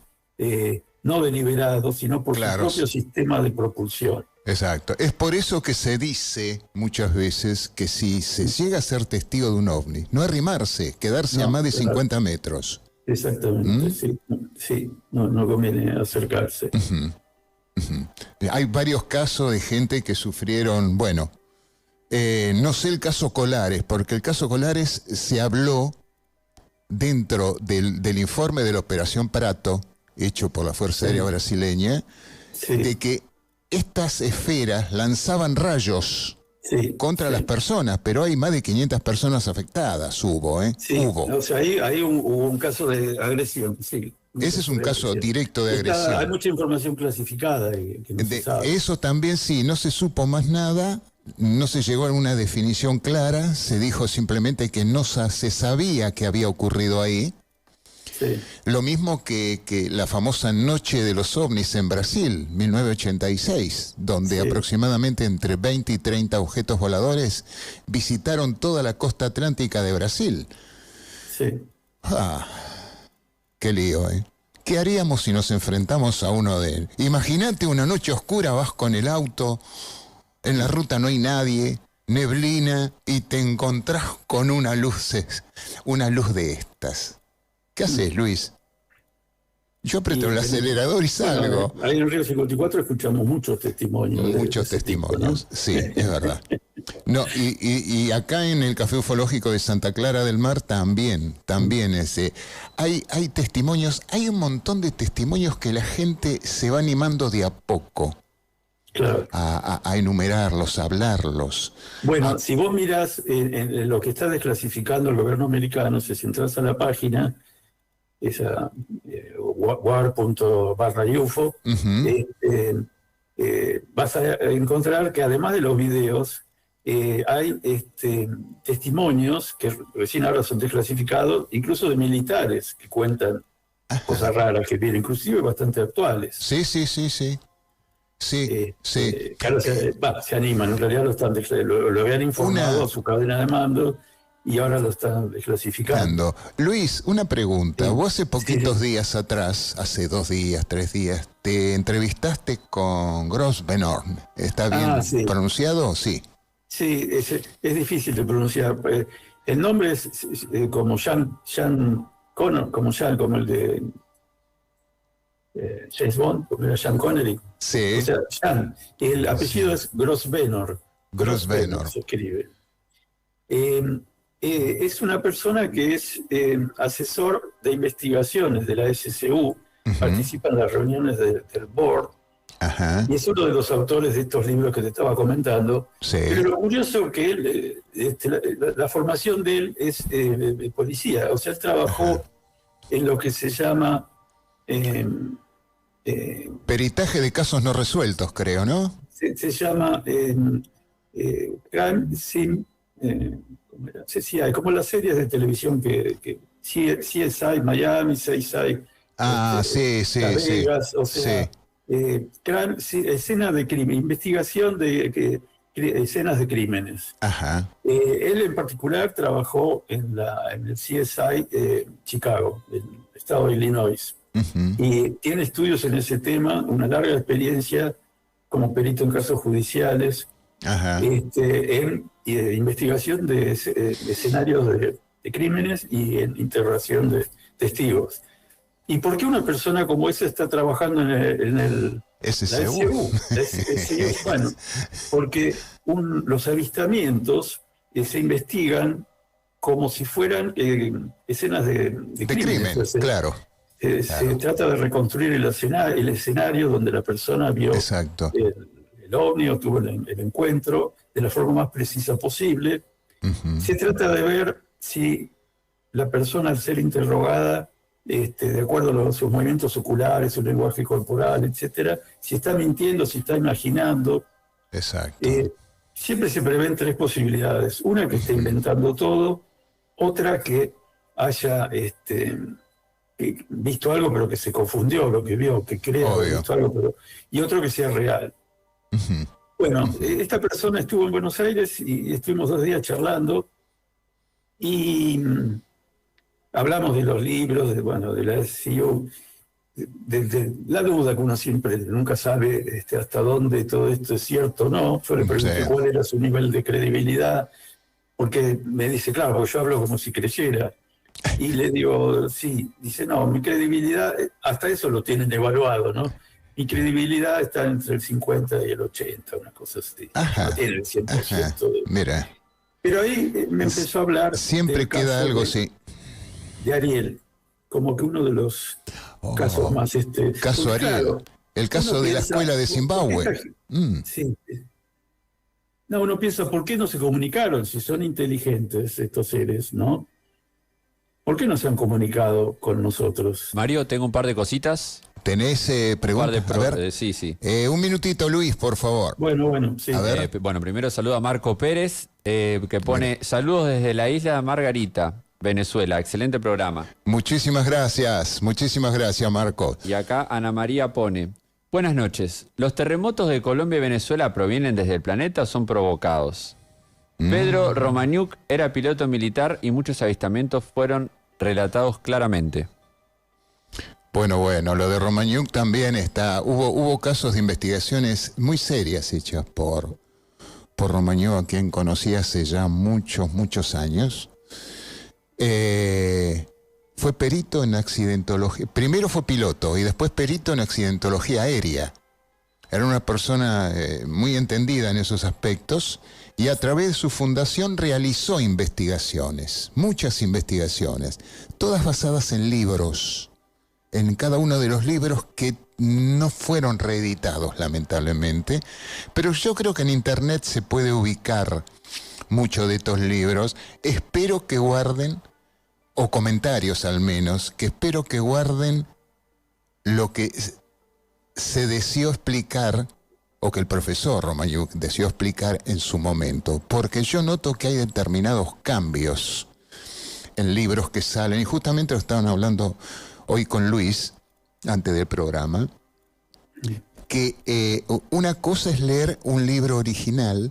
[SPEAKER 3] no deliberado, sino por
[SPEAKER 2] claro,
[SPEAKER 3] su propio sistema de propulsión.
[SPEAKER 2] exacto. Es por eso que se dice muchas veces que si se llega a ser testigo de un ovni, no arrimarse, quedarse a
[SPEAKER 3] No,
[SPEAKER 2] más de
[SPEAKER 3] claro.
[SPEAKER 2] 50 metros.
[SPEAKER 3] Exactamente, sí, no conviene acercarse.
[SPEAKER 2] Hay varios casos de gente que sufrieron, bueno, no sé el caso Colares, porque el caso Colares se habló dentro del informe de la Operación Prato, hecho por la Fuerza Aérea Brasileña,
[SPEAKER 3] Sí,
[SPEAKER 2] de que estas esferas lanzaban rayos
[SPEAKER 3] sí,
[SPEAKER 2] contra las personas, pero hay más de 500 personas afectadas,
[SPEAKER 3] sí.
[SPEAKER 2] hubo.
[SPEAKER 3] O sea, ahí hubo un caso de agresión, sí.
[SPEAKER 2] Ese es un caso
[SPEAKER 3] agresión.
[SPEAKER 2] directo de
[SPEAKER 3] Hay
[SPEAKER 2] agresión.
[SPEAKER 3] mucha información clasificada que no se sabe.
[SPEAKER 2] Eso también sí, no se supo más nada, no se llegó a una definición clara, se dijo simplemente que no se sabía que había ocurrido ahí.
[SPEAKER 3] Sí.
[SPEAKER 2] Lo mismo que la famosa Noche de los OVNIs en Brasil, 1986, donde
[SPEAKER 3] Sí.
[SPEAKER 2] aproximadamente entre 20 y 30 objetos voladores visitaron toda la costa atlántica de Brasil.
[SPEAKER 3] Sí.
[SPEAKER 2] Ah, qué lío, ¿eh? ¿Qué haríamos si nos enfrentamos a uno de él? Imagínate una noche oscura, vas con el auto, en la ruta no hay nadie, neblina, y te encontrás con una luz de estas. ¿Qué haces, Luis? Yo aprieto el acelerador y salgo.
[SPEAKER 3] Bueno, ahí en el Río 54 escuchamos muchos testimonios.
[SPEAKER 2] Muchos
[SPEAKER 3] de ese tipo, ¿no?
[SPEAKER 2] testimonios, sí, es verdad. No, y acá en el Café Ufológico de Santa Clara del Mar también hay testimonios, hay un montón de testimonios que la gente se va animando de a poco
[SPEAKER 3] Claro.
[SPEAKER 2] a enumerarlos, a hablarlos.
[SPEAKER 3] Bueno, si vos mirás en lo que está desclasificando el gobierno americano, si entras a la página, esa war.ufo,
[SPEAKER 2] Ujú.
[SPEAKER 3] vas a encontrar que además de los videos, hay testimonios que recién ahora son desclasificados, incluso de militares que cuentan cosas raras que vienen, inclusive bastante actuales.
[SPEAKER 2] Sí. Sí.
[SPEAKER 3] Claro, se animan, en realidad lo habían informado a su cadena de mando y ahora lo están desclasificando.
[SPEAKER 2] Luis, una pregunta.
[SPEAKER 3] Sí.
[SPEAKER 2] Vos hace poquitos
[SPEAKER 3] Sí.
[SPEAKER 2] días atrás, hace 2 días, 3 días, te entrevistaste con Gross Benorn. ¿Está bien
[SPEAKER 3] Sí.
[SPEAKER 2] pronunciado? Sí.
[SPEAKER 3] Sí, es difícil de pronunciar. El nombre es como Sean Connor, como el de James Bond, como era Sean Connery.
[SPEAKER 2] Sí.
[SPEAKER 3] O sea, Sean. El apellido es Grosvenor.
[SPEAKER 2] Grosvenor.
[SPEAKER 3] Se escribe. Es una persona que es asesor de investigaciones de la SSU, participa en las reuniones del board,
[SPEAKER 2] Ajá.
[SPEAKER 3] y es uno de los autores de estos libros que te estaba comentando.
[SPEAKER 2] Sí.
[SPEAKER 3] Pero lo curioso es que él, la formación de él es de policía, o sea, él trabajó en lo que se llama
[SPEAKER 2] Peritaje de casos no resueltos, creo, ¿no?
[SPEAKER 3] se llama Crime Scene, ¿cómo era? CSI, como las series de televisión que CSI Miami, CSI
[SPEAKER 2] Sí.
[SPEAKER 3] Las Vegas, o
[SPEAKER 2] Sí.
[SPEAKER 3] sea, escena de crimen, investigación de escenas de crímenes.
[SPEAKER 2] Ajá.
[SPEAKER 3] Él en particular trabajó en el CSI Chicago, del estado de Illinois, y tiene estudios en ese tema, una larga experiencia como perito en casos judiciales,
[SPEAKER 2] Ajá.
[SPEAKER 3] en investigación de escenarios de crímenes y en interrogación de testigos. ¿Y por qué una persona como esa está trabajando en la
[SPEAKER 2] SSU.
[SPEAKER 3] SSU? Bueno, porque los avistamientos se investigan como si fueran escenas de
[SPEAKER 2] De
[SPEAKER 3] crímenes.
[SPEAKER 2] crimen, claro.
[SPEAKER 3] Se trata de reconstruir el escenario donde la persona vio
[SPEAKER 2] Exacto.
[SPEAKER 3] el ovni o tuvo el encuentro de la forma más precisa posible. Se trata de ver si la persona, al ser interrogada, de acuerdo a sus movimientos oculares, su lenguaje corporal, etcétera, si está mintiendo, si está imaginando.
[SPEAKER 2] Exacto.
[SPEAKER 3] Siempre se prevén 3 posibilidades. Una, que esté inventando todo; otra, que haya visto algo pero que se confundió, lo que vio, que cree haber
[SPEAKER 2] Obvio.
[SPEAKER 3] visto algo, y otro, que sea real. Bueno, esta persona estuvo en Buenos Aires y estuvimos 2 días charlando y hablamos de los libros, de la SEO, de la duda que uno siempre nunca sabe hasta dónde todo esto es cierto o no. Yo le pregunté
[SPEAKER 2] Sí.
[SPEAKER 3] cuál era su nivel de credibilidad, porque me dice, claro, porque yo hablo como si creyera. Y le digo, sí. Dice, no, mi credibilidad, hasta eso lo tienen evaluado, ¿no? Mi credibilidad está entre el 50 y el 80, una cosa así.
[SPEAKER 2] Ajá.
[SPEAKER 3] No tiene el 100%.
[SPEAKER 2] Mira,
[SPEAKER 3] Pero ahí me empezó a hablar.
[SPEAKER 2] siempre
[SPEAKER 3] del
[SPEAKER 2] queda
[SPEAKER 3] caso
[SPEAKER 2] algo,
[SPEAKER 3] de,
[SPEAKER 2] sí.
[SPEAKER 3] de Ariel, como que uno de los casos más...
[SPEAKER 2] Caso
[SPEAKER 3] porque,
[SPEAKER 2] Ariel.
[SPEAKER 3] claro,
[SPEAKER 2] El caso
[SPEAKER 3] uno
[SPEAKER 2] de la
[SPEAKER 3] piensa,
[SPEAKER 2] escuela de
[SPEAKER 3] ¿por qué
[SPEAKER 2] Zimbabue.
[SPEAKER 3] Sí. No, uno piensa, ¿por qué no se comunicaron? Si son inteligentes estos seres, ¿no? ¿Por qué no se han comunicado con nosotros?
[SPEAKER 4] Mario, tengo un par de cositas.
[SPEAKER 2] ¿Tenés
[SPEAKER 4] Un par
[SPEAKER 2] preguntas?
[SPEAKER 4] de
[SPEAKER 2] A ver.
[SPEAKER 4] sí.
[SPEAKER 2] Un minutito, Luis, por favor.
[SPEAKER 3] Bueno, sí.
[SPEAKER 2] A ver.
[SPEAKER 4] Bueno, primero saludo a Marco Pérez, que pone saludos desde la isla de Margarita. Venezuela. Excelente programa.
[SPEAKER 2] Muchísimas gracias, Marco.
[SPEAKER 4] Y acá Ana María pone: buenas noches. ¿Los terremotos de Colombia y Venezuela provienen desde el planeta o son provocados? Pedro Romaniuk era piloto militar y muchos avistamientos fueron relatados claramente.
[SPEAKER 2] Bueno, lo de Romaniuk también está. Hubo casos de investigaciones muy serias hechas por Romaniuk, a quien conocí hace ya muchos años. Fue perito en accidentología. Primero fue piloto y después perito en accidentología aérea. Era una persona muy entendida en esos aspectos y a través de su fundación realizó investigaciones, muchas investigaciones, todas basadas en libros, en cada uno de los libros que no fueron reeditados, lamentablemente, pero yo creo que en internet se puede ubicar mucho de estos libros. Espero que guarden, o comentarios al menos, que espero que guarden lo que se deseó explicar, o que el profesor Romaniuk deseó explicar en su momento, porque yo noto que hay determinados cambios en libros que salen, y justamente lo estaban hablando hoy con Luis, antes del programa, que una cosa es leer un libro original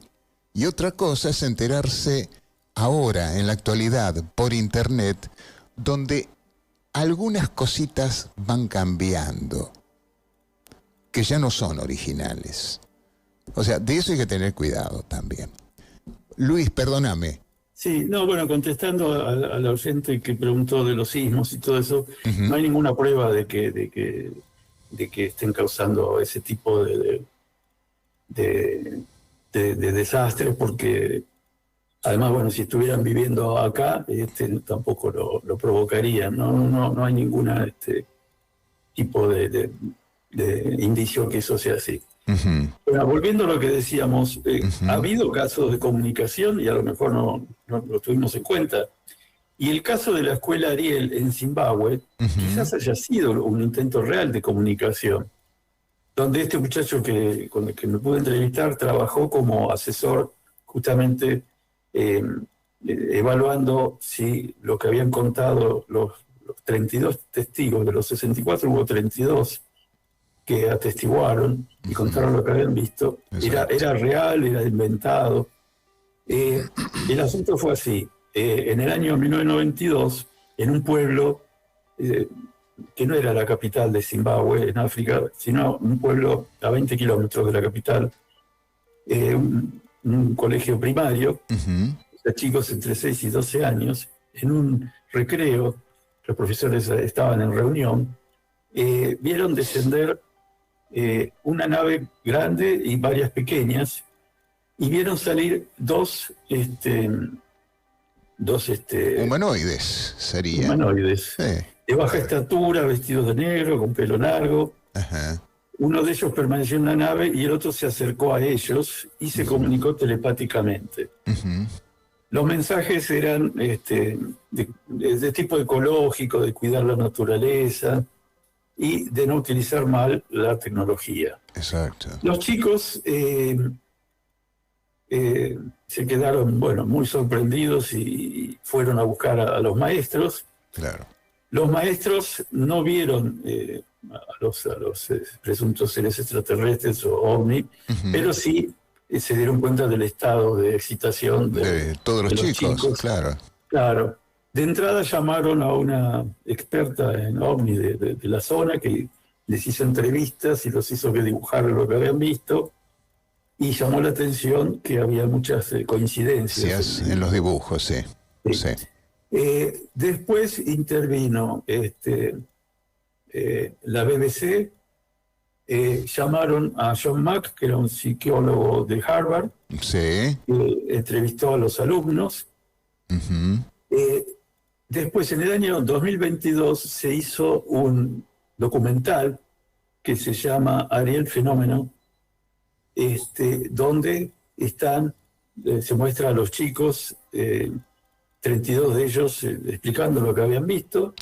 [SPEAKER 2] y otra cosa es enterarse ahora, en la actualidad, por internet, donde algunas cositas van cambiando, que ya no son originales. O sea, de eso hay que tener cuidado también. Luis, perdóname.
[SPEAKER 3] Sí, no, bueno, contestando al oyente que preguntó de los sismos y todo eso, no hay ninguna prueba de que estén causando ese tipo de desastres, porque además, bueno, si estuvieran viviendo acá, tampoco lo provocarían. No hay ninguna tipo de indicio que eso sea así. Bueno, volviendo a lo que decíamos, ha habido casos de comunicación y a lo mejor no lo tuvimos en cuenta. Y el caso de la escuela Ariel en Zimbabue quizás haya sido un intento real de comunicación, donde este muchacho con el que me pude entrevistar trabajó como asesor justamente evaluando si lo que habían contado los 32 testigos, de los 64 hubo 32 que atestiguaron y contaron lo que habían visto, era real, era inventado. El asunto fue así. En el año 1992, en un pueblo que no era la capital de Zimbabue, en África, sino un pueblo a 20 kilómetros de la capital, un colegio primario, de chicos entre 6 y 12 años, en un recreo, los profesores estaban en reunión, vieron descender una nave grande y varias pequeñas, y vieron salir dos
[SPEAKER 2] humanoides serían.
[SPEAKER 3] Humanoides, de baja estatura, vestidos de negro, con pelo largo. Uno de ellos permaneció en la nave y el otro se acercó a ellos y se comunicó telepáticamente. Los mensajes eran de tipo ecológico, de cuidar la naturaleza y de no utilizar mal la tecnología.
[SPEAKER 2] Exacto.
[SPEAKER 3] Los chicos se quedaron, muy sorprendidos y fueron a buscar a los maestros.
[SPEAKER 2] Claro.
[SPEAKER 3] Los maestros no vieron a los presuntos seres extraterrestres o ovni, pero sí se dieron cuenta del estado de excitación
[SPEAKER 2] de todos los chicos. Claro.
[SPEAKER 3] Claro. De entrada llamaron a una experta en ovni de la zona que les hizo entrevistas y los hizo que dibujaran lo que habían visto, y llamó la atención que había muchas coincidencias.
[SPEAKER 2] En los dibujos, sí.
[SPEAKER 3] Después intervino la BBC, llamaron a John Mack, que era un psicólogo de Harvard, que entrevistó a los alumnos. Después, en el año 2022, se hizo un documental que se llama Ariel Fenómeno, donde se muestra a los chicos, 32 de ellos explicando lo que habían visto.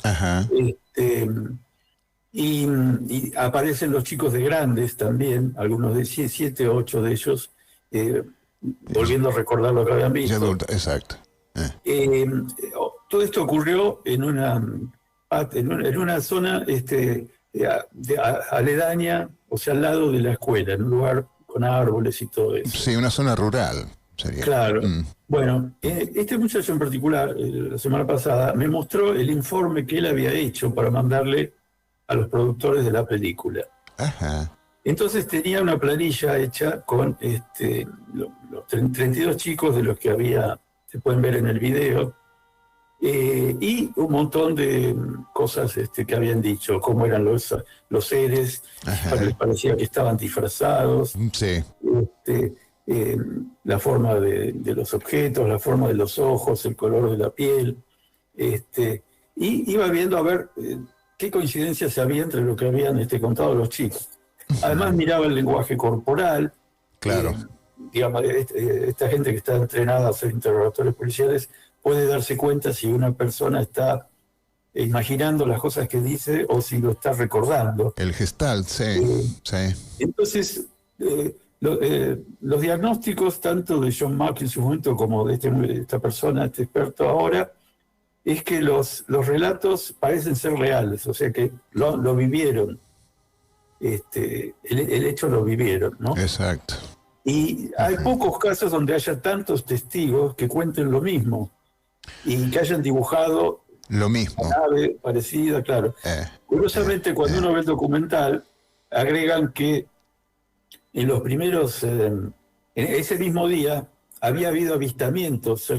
[SPEAKER 3] Y aparecen los chicos de grandes también, algunos de 7 o 8 de ellos, volviendo a recordar lo que habían visto.
[SPEAKER 2] Exacto.
[SPEAKER 3] todo esto ocurrió en una zona aledaña, o sea, al lado de la escuela, en un lugar con árboles y todo eso.
[SPEAKER 2] Sí, una zona rural sería.
[SPEAKER 3] Claro. Bueno, este muchacho en particular, la semana pasada, me mostró el informe que él había hecho para mandarle a los productores de la película.
[SPEAKER 2] Ajá.
[SPEAKER 3] Entonces tenía una planilla hecha con los 32 chicos de los que se pueden ver en el video, y un montón de cosas que habían dicho, cómo eran los seres, les parecía que estaban disfrazados,
[SPEAKER 2] Sí.
[SPEAKER 3] La forma de los objetos, la forma de los ojos, el color de la piel, y iba viendo a ver qué coincidencias había entre lo que habían contado los chicos. Además miraba el lenguaje corporal.
[SPEAKER 2] Claro.
[SPEAKER 3] Digamos, esta gente que está entrenada a hacer interrogatorios policiales puede darse cuenta si una persona está imaginando las cosas que dice o si lo está recordando.
[SPEAKER 2] El Gestalt, sí.
[SPEAKER 3] Entonces, los diagnósticos, tanto de John Mack en su momento como de esta persona, este experto ahora, es que los relatos parecen ser reales, o sea que lo vivieron. El hecho lo vivieron, ¿no?
[SPEAKER 2] Exacto.
[SPEAKER 3] Y hay pocos casos donde haya tantos testigos que cuenten lo mismo y que hayan dibujado
[SPEAKER 2] lo mismo.
[SPEAKER 3] una nave parecida, claro. Curiosamente, cuando uno ve el documental, agregan que en los primeros, en ese mismo día, había habido avistamientos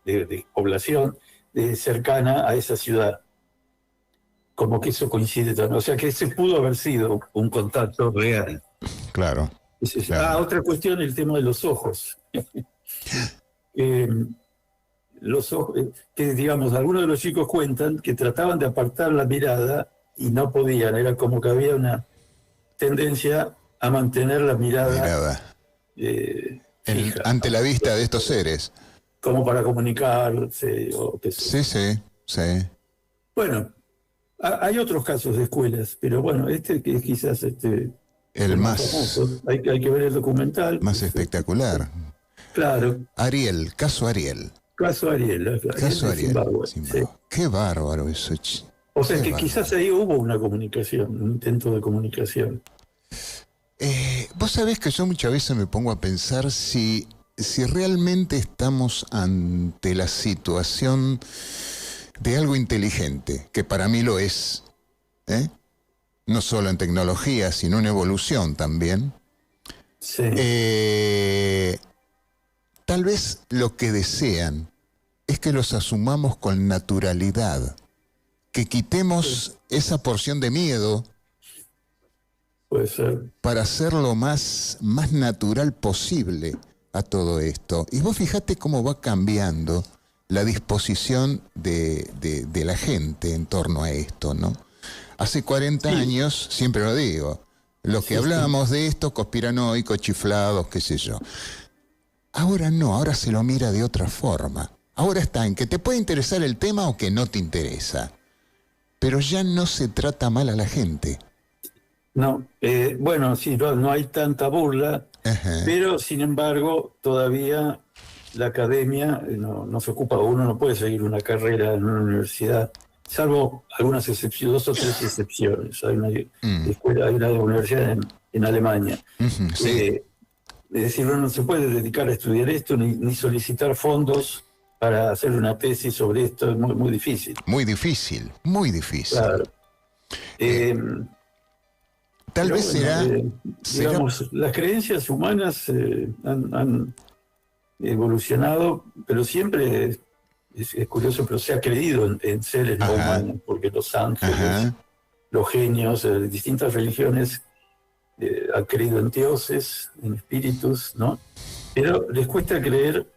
[SPEAKER 3] de población cercana a esa ciudad. Como que eso coincide también. O sea que ese pudo haber sido un contacto real.
[SPEAKER 2] Claro. Claro.
[SPEAKER 3] Otra cuestión, el tema de los ojos. Los ojos, que digamos, algunos de los chicos cuentan que trataban de apartar la mirada y no podían. Era como que había una tendencia a mantener la mirada fija,
[SPEAKER 2] ante la vista de estos seres.
[SPEAKER 3] como para comunicarse o qué sé.
[SPEAKER 2] Sí.
[SPEAKER 3] Bueno, hay otros casos de escuelas, pero bueno, que es quizás
[SPEAKER 2] el más
[SPEAKER 3] famoso. Hay que ver el documental.
[SPEAKER 2] Más espectacular.
[SPEAKER 3] Claro.
[SPEAKER 2] Caso Ariel.
[SPEAKER 3] Caso Ariel.
[SPEAKER 2] Caso Ariel.
[SPEAKER 3] Zimbabue,
[SPEAKER 2] Sí.
[SPEAKER 3] sí.
[SPEAKER 2] Qué bárbaro eso.
[SPEAKER 3] O sea que quizás ahí hubo una comunicación, un intento de comunicación.
[SPEAKER 2] Vos sabés que yo muchas veces me pongo a pensar si realmente estamos ante la situación de algo inteligente, que para mí lo es, no solo en tecnología, sino en evolución también.
[SPEAKER 3] Sí.
[SPEAKER 2] Tal vez lo que desean es que los asumamos con naturalidad, que quitemos esa porción de miedo.
[SPEAKER 3] Puede ser.
[SPEAKER 2] Para hacerlo más natural posible a todo esto. Y vos fijate cómo va cambiando la disposición de la gente en torno a esto, ¿no? Hace 40 años, siempre lo digo, los que hablábamos de esto, conspiranoicos, chiflados, qué sé yo. Ahora no, ahora se lo mira de otra forma. Ahora está en que te puede interesar el tema o que no te interesa. Pero ya no se trata mal a la gente.
[SPEAKER 3] No, bueno, sí, no hay tanta burla, pero sin embargo todavía la academia no se ocupa, uno no puede seguir una carrera en una universidad, salvo algunas excepciones, 2 o 3 excepciones. Hay una escuela, hay una universidad en Alemania.
[SPEAKER 2] Sí.
[SPEAKER 3] Es decir, uno no se puede dedicar a estudiar esto ni solicitar fondos para hacer una tesis sobre esto, es muy, muy difícil.
[SPEAKER 2] Muy difícil. Claro. Tal vez
[SPEAKER 3] digamos, las creencias humanas han evolucionado, pero siempre es curioso, pero se ha creído en seres no humanos, porque los ángeles, los genios de distintas religiones han creído en dioses, en espíritus, ¿no? Pero les cuesta creer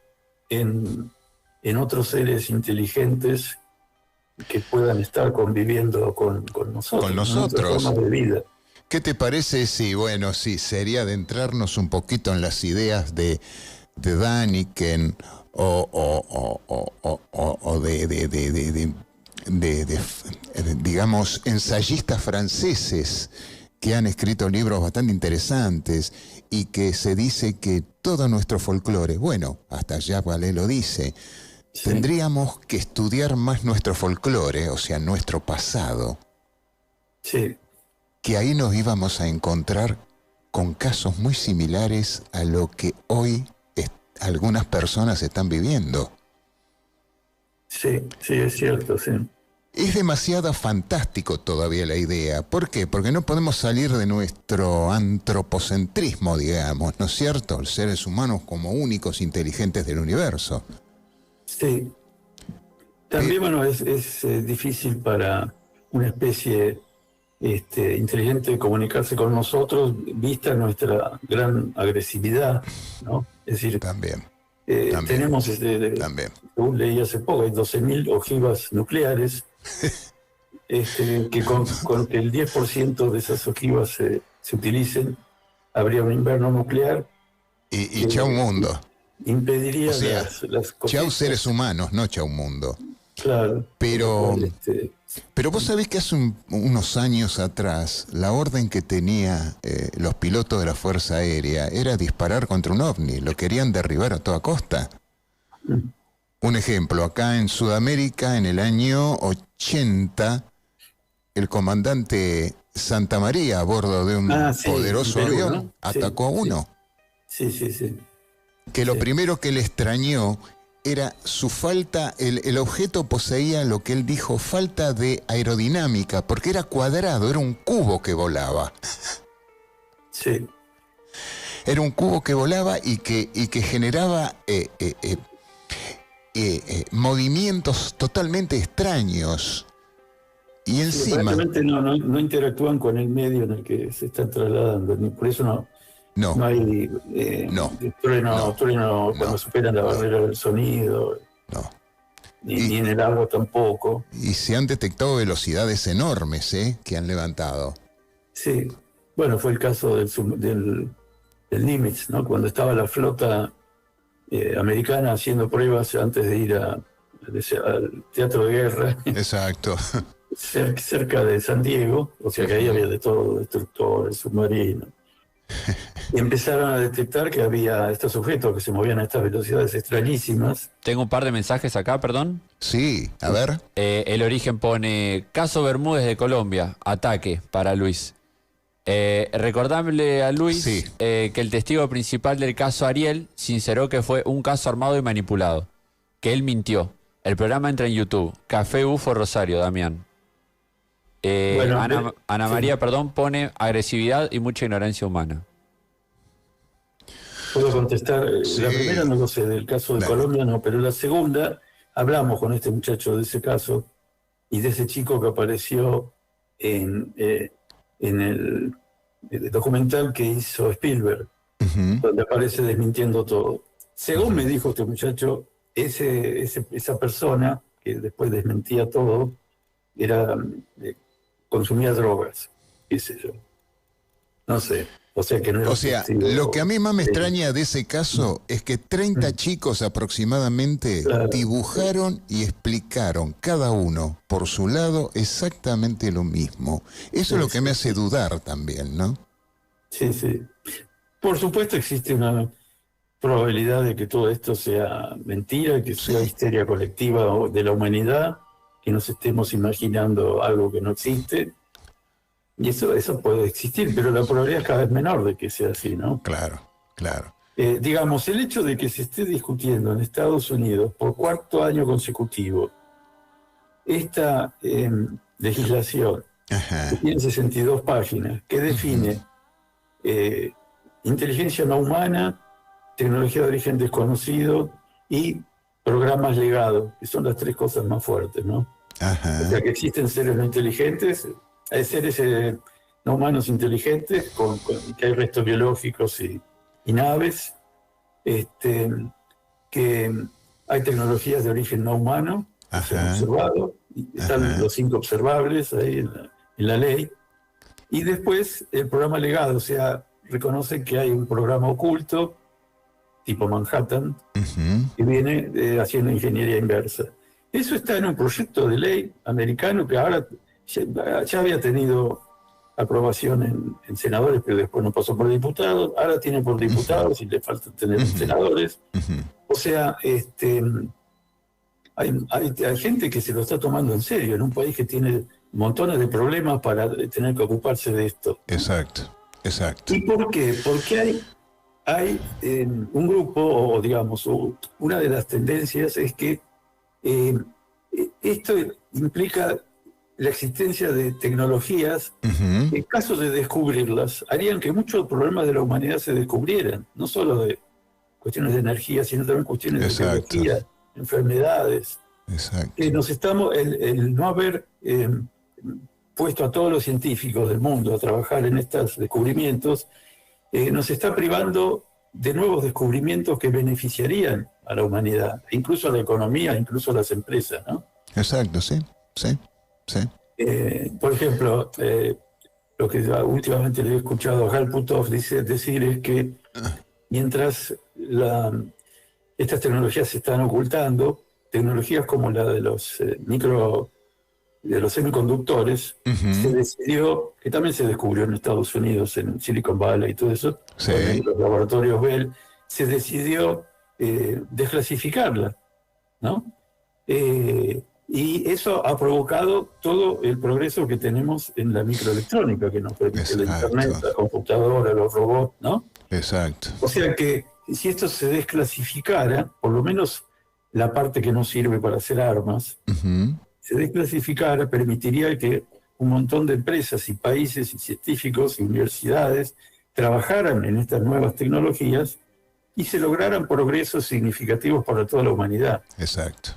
[SPEAKER 3] en otros seres inteligentes que puedan estar conviviendo con nosotros.
[SPEAKER 2] Con nosotros.
[SPEAKER 3] Forma de vida.
[SPEAKER 2] ¿Qué te parece si, sería adentrarnos un poquito en las ideas de Däniken o de digamos, ensayistas franceses que han escrito libros bastante interesantes y que se dice que todo nuestro folclore, hasta Jacques Vallée lo dice,
[SPEAKER 3] Sí,
[SPEAKER 2] tendríamos que estudiar más nuestro folclore, o sea, nuestro pasado,
[SPEAKER 3] sí,
[SPEAKER 2] que ahí nos íbamos a encontrar con casos muy similares a lo que hoy algunas personas están viviendo.
[SPEAKER 3] sí, sí, es cierto, sí.
[SPEAKER 2] Es demasiado fantástico todavía la idea. ¿Por qué? Porque no podemos salir de nuestro antropocentrismo, digamos, ¿no es cierto? Los seres humanos como únicos inteligentes del universo.
[SPEAKER 3] Sí. También, bueno, es difícil para una especie inteligente comunicarse con nosotros, vista nuestra gran agresividad, ¿no? Es decir,
[SPEAKER 2] También,
[SPEAKER 3] tenemos,
[SPEAKER 2] también.
[SPEAKER 3] según leí hace poco, hay 12.000 ojivas nucleares, que con que el 10% de esas ojivas se utilicen, habría un invierno nuclear
[SPEAKER 2] Y
[SPEAKER 3] que
[SPEAKER 2] chau mundo.
[SPEAKER 3] impediría
[SPEAKER 2] O sea,
[SPEAKER 3] las
[SPEAKER 2] chau
[SPEAKER 3] cosechas.
[SPEAKER 2] seres humanos, no chau mundo.
[SPEAKER 3] Claro.
[SPEAKER 2] Pero,
[SPEAKER 3] Con lo cual,
[SPEAKER 2] pero vos sabés que hace unos años atrás, la orden que tenía los pilotos de la Fuerza Aérea era disparar contra un ovni. Lo querían derribar a toda costa. Un ejemplo, acá en Sudamérica, en el año 80, el comandante Santa María, a bordo de un
[SPEAKER 3] sí,
[SPEAKER 2] poderoso
[SPEAKER 3] en Perú,
[SPEAKER 2] avión,
[SPEAKER 3] ¿no? Sí,
[SPEAKER 2] atacó a uno.
[SPEAKER 3] sí, sí, sí.
[SPEAKER 2] Que lo
[SPEAKER 3] Sí.
[SPEAKER 2] primero que le extrañó era su falta, el objeto poseía lo que él dijo, falta de aerodinámica, porque era cuadrado, era un cubo que volaba.
[SPEAKER 3] Sí,
[SPEAKER 2] Era un cubo que volaba y que generaba movimientos totalmente extraños. Y
[SPEAKER 3] sí,
[SPEAKER 2] encima,
[SPEAKER 3] aparentemente no interactúan con el medio en el que se están trasladando, por eso no
[SPEAKER 2] no,
[SPEAKER 3] hay
[SPEAKER 2] no,
[SPEAKER 3] trueno
[SPEAKER 2] no,
[SPEAKER 3] cuando superan la
[SPEAKER 2] no,
[SPEAKER 3] barrera del sonido,
[SPEAKER 2] no.
[SPEAKER 3] ni en el agua tampoco.
[SPEAKER 2] Y se han detectado velocidades enormes, que han levantado.
[SPEAKER 3] Sí, bueno, fue el caso del Nimitz, ¿no? Cuando estaba la flota americana haciendo pruebas antes de ir al teatro de guerra,
[SPEAKER 2] Exacto.
[SPEAKER 3] cerca de San Diego, o sea que ahí había de todo, destructores, submarinos. Y empezaron a detectar que había estos objetos que se movían a estas velocidades extrañísimas.
[SPEAKER 4] Tengo un par de mensajes acá, perdón.
[SPEAKER 2] Sí, a ver.
[SPEAKER 4] El origen pone caso Bermúdez de Colombia, ataque para Luis. Recordarle a Luis
[SPEAKER 2] Sí.
[SPEAKER 4] que el testigo principal del caso Ariel sinceró que fue un caso armado y manipulado, que él mintió. El programa entra en YouTube. Café UFO Rosario, Damián.
[SPEAKER 3] Bueno,
[SPEAKER 4] Ana
[SPEAKER 3] sí.
[SPEAKER 4] María, perdón, pone agresividad y mucha ignorancia humana.
[SPEAKER 3] Puedo contestar,
[SPEAKER 2] Sí.
[SPEAKER 3] la primera no lo sé, del caso de
[SPEAKER 2] Dale.
[SPEAKER 3] Colombia no, pero la segunda, hablamos con este muchacho de ese caso y de ese chico que apareció en el documental que hizo Spielberg,
[SPEAKER 2] Ujú.
[SPEAKER 3] donde aparece desmintiendo todo. Según me dijo este muchacho, esa persona que después desmentía todo, consumía drogas, qué sé yo. No sé, o sea que no era
[SPEAKER 2] O sea,
[SPEAKER 3] testigo.
[SPEAKER 2] lo que a mí más me extraña de ese caso es que 30 chicos aproximadamente
[SPEAKER 3] Claro.
[SPEAKER 2] dibujaron y explicaron cada uno por su lado exactamente lo mismo. Eso es lo que me hace dudar también, ¿no?
[SPEAKER 3] Sí, sí. Por supuesto existe una probabilidad de que todo esto sea mentira, que sea histeria colectiva de la humanidad, que nos estemos imaginando algo que no existe. Y eso puede existir, pero la probabilidad es cada vez menor de que sea así, ¿no?
[SPEAKER 2] Claro, claro.
[SPEAKER 3] Digamos, el hecho de que se esté discutiendo en Estados Unidos por cuarto año consecutivo esta legislación,
[SPEAKER 2] Ajá.
[SPEAKER 3] que tiene 62 páginas, que define inteligencia no humana, tecnología de origen desconocido y programas legados, que son las tres cosas más fuertes, ¿no?
[SPEAKER 2] Ajá.
[SPEAKER 3] O sea, que existen seres no inteligentes, hay seres no humanos inteligentes, que hay restos biológicos y naves, que hay tecnologías de origen no humano, que se han
[SPEAKER 2] Ajá.
[SPEAKER 3] observado, y están
[SPEAKER 2] Ajá.
[SPEAKER 3] los 5 observables ahí en la ley, y después el programa legado, o sea, reconocen que hay un programa oculto, tipo Manhattan,
[SPEAKER 2] Ujú.
[SPEAKER 3] que viene haciendo ingeniería inversa. Eso está en un proyecto de ley americano que ahora ya había tenido aprobación en senadores, pero después no pasó por diputados, ahora tiene por diputados y le falta tener senadores.
[SPEAKER 2] Ujú.
[SPEAKER 3] O sea, hay gente que se lo está tomando en serio en un país que tiene montones de problemas para tener que ocuparse de esto.
[SPEAKER 2] Exacto, exacto.
[SPEAKER 3] ¿Y por qué? Porque hay un grupo, o digamos, una de las tendencias es que esto implica la existencia de tecnologías
[SPEAKER 2] Ujú.
[SPEAKER 3] que, en caso de descubrirlas, harían que muchos problemas de la humanidad se descubrieran, no solo de cuestiones de energía, sino también cuestiones de
[SPEAKER 2] Exacto.
[SPEAKER 3] biología, enfermedades.
[SPEAKER 2] Exacto.
[SPEAKER 3] Nos estamos, el no haber puesto a todos los científicos del mundo a trabajar en estos descubrimientos, nos está privando de nuevos descubrimientos que beneficiarían a la humanidad, incluso a la economía, incluso a las empresas, ¿no?
[SPEAKER 2] Exacto, sí, sí, sí.
[SPEAKER 3] Por ejemplo, lo que últimamente le he escuchado a Hal Puthoff decir es que mientras estas tecnologías se están ocultando, tecnologías como la de los de los semiconductores, se decidió, que también se descubrió en Estados Unidos, en Silicon Valley y todo eso,
[SPEAKER 2] Sí.
[SPEAKER 3] en los laboratorios Bell, se decidió desclasificarla, ¿no? Y eso ha provocado todo el progreso que tenemos en la microelectrónica, que nos permite la
[SPEAKER 2] Exacto.
[SPEAKER 3] internet, la computadora, los robots, ¿no?
[SPEAKER 2] Exacto.
[SPEAKER 3] O sea que si esto se desclasificara, por lo menos la parte que no sirve para hacer armas,
[SPEAKER 2] Ujú.
[SPEAKER 3] se desclasificara, permitiría que un montón de empresas y países y científicos y universidades trabajaran en estas nuevas tecnologías y se lograran progresos significativos para toda la humanidad.
[SPEAKER 2] Exacto.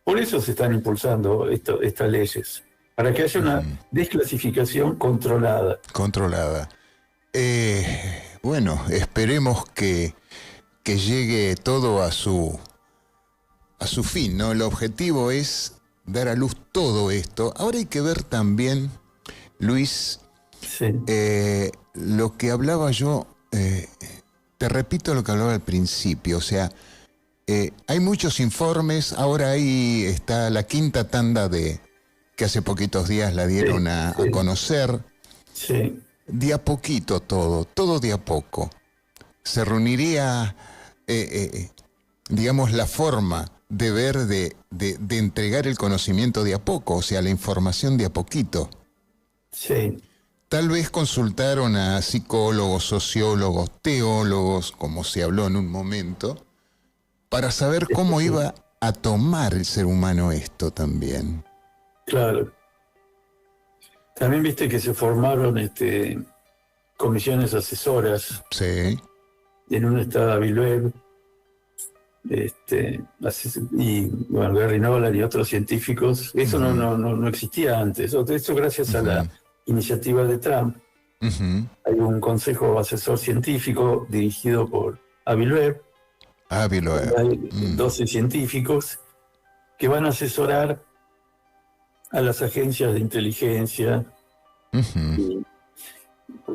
[SPEAKER 3] Por eso se están impulsando estas leyes, para que haya una desclasificación controlada.
[SPEAKER 2] Controlada. Bueno, esperemos que llegue todo a su fin, ¿no? El objetivo es dar a luz todo esto. Ahora hay que ver también, Luis,
[SPEAKER 3] Sí,
[SPEAKER 2] lo que hablaba yo, te repito lo que hablaba al principio, o sea, hay muchos informes, ahora ahí está la quinta tanda que hace poquitos días la dieron a conocer,
[SPEAKER 3] sí,
[SPEAKER 2] de a poquito todo de a poco. Se reuniría, digamos, la forma de ver, de entregar el conocimiento de a poco, o sea, la información de a poquito.
[SPEAKER 3] sí.
[SPEAKER 2] Tal vez consultaron a psicólogos, sociólogos, teólogos, como se habló en un momento, para saber cómo iba a tomar el ser humano esto también.
[SPEAKER 3] Claro. También viste que se formaron comisiones asesoras.
[SPEAKER 2] Sí.
[SPEAKER 3] En una estaba Villeneuve, y bueno, Gary Nolan y otros científicos. Eso no existía antes. Eso gracias a la iniciativa de Trump. Hay un consejo asesor científico dirigido por Villeneuve.
[SPEAKER 2] Villeneuve.
[SPEAKER 3] Hay 12 científicos que van a asesorar a las agencias de inteligencia.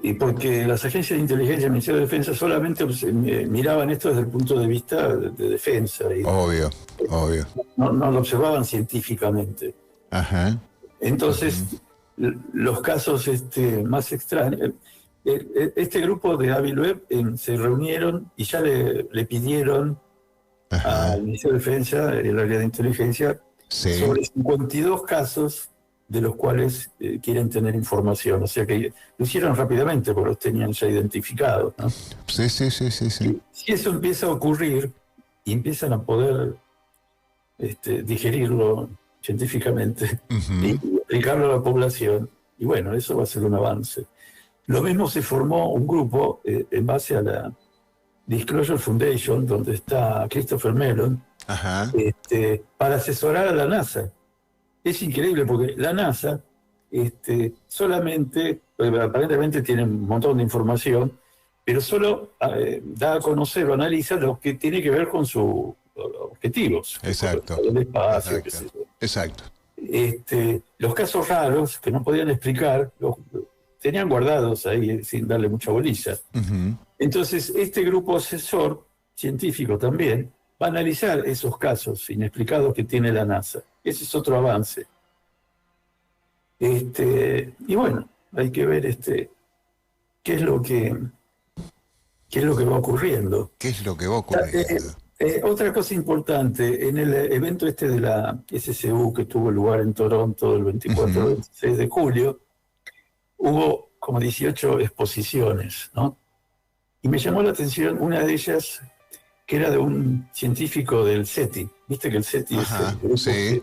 [SPEAKER 3] Y porque las agencias de inteligencia, el Ministerio de Defensa, solamente miraban esto desde el punto de vista de defensa. Y
[SPEAKER 2] Obvio.
[SPEAKER 3] no lo observaban científicamente.
[SPEAKER 2] Ajá.
[SPEAKER 3] Entonces, los casos más extraños. Este grupo de Villeneuve se reunieron y ya le pidieron al Ministerio de Defensa, el área de inteligencia, sobre 52 casos de los cuales quieren tener información. O sea que lo hicieron rápidamente porque los tenían ya identificados, ¿no?
[SPEAKER 2] Sí.
[SPEAKER 3] Si eso empieza a ocurrir y empiezan a poder digerirlo científicamente y explicarlo a la población, y bueno, eso va a ser un avance. Lo mismo se formó un grupo en base a la Disclosure Foundation, donde está Christopher Mellon, para asesorar a la NASA. Es increíble porque la NASA solamente, aparentemente tiene un montón de información, pero solo da a conocer o analiza lo que tiene que ver con sus objetivos.
[SPEAKER 2] Exacto.
[SPEAKER 3] El espacio, qué sé yo.
[SPEAKER 2] Exacto.
[SPEAKER 3] Los casos raros que no podían explicar, los tenían guardados ahí sin darle mucha bolilla. Entonces, este grupo asesor, científico también, va a analizar esos casos inexplicados que tiene la NASA. Ese es otro avance. Y bueno, hay que ver qué es lo que va ocurriendo.
[SPEAKER 2] ¿Qué es lo que va ocurriendo?
[SPEAKER 3] Otra cosa importante, en el evento este de la SCU que tuvo lugar en Toronto el 24-26 de julio, hubo como 18 exposiciones, ¿no? Y me llamó la atención una de ellas, que era de un científico del SETI. Viste que el SETI es el grupo que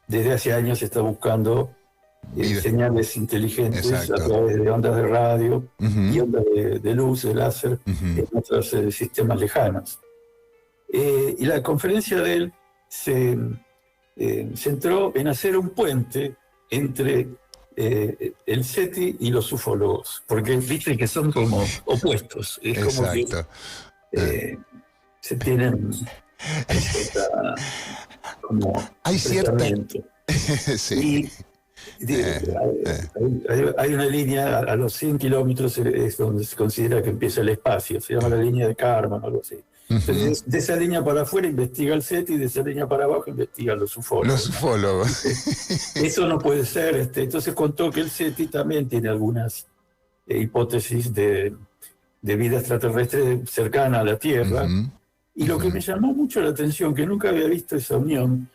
[SPEAKER 3] desde hace años está buscando señales inteligentes a través de ondas de radio y ondas de luz, de láser, en otros sistemas lejanos. Y la conferencia de él se centró en hacer un puente entre el SETI y los ufólogos, porque viste que son como opuestos. Es como que se tienen
[SPEAKER 2] hay cierta
[SPEAKER 3] sí. Hay una línea a los 100 kilómetros es donde se considera que empieza el espacio, se llama la línea de Kármán o algo así. Entonces, de esa línea para afuera investiga el SETI y de esa línea para abajo investiga los ufólogos.
[SPEAKER 2] Los ufólogos.
[SPEAKER 3] Eso no puede ser. Entonces contó que el SETI también tiene algunas hipótesis de vida extraterrestre cercana a la Tierra. Y lo que me llamó mucho la atención, que nunca había visto esa unión,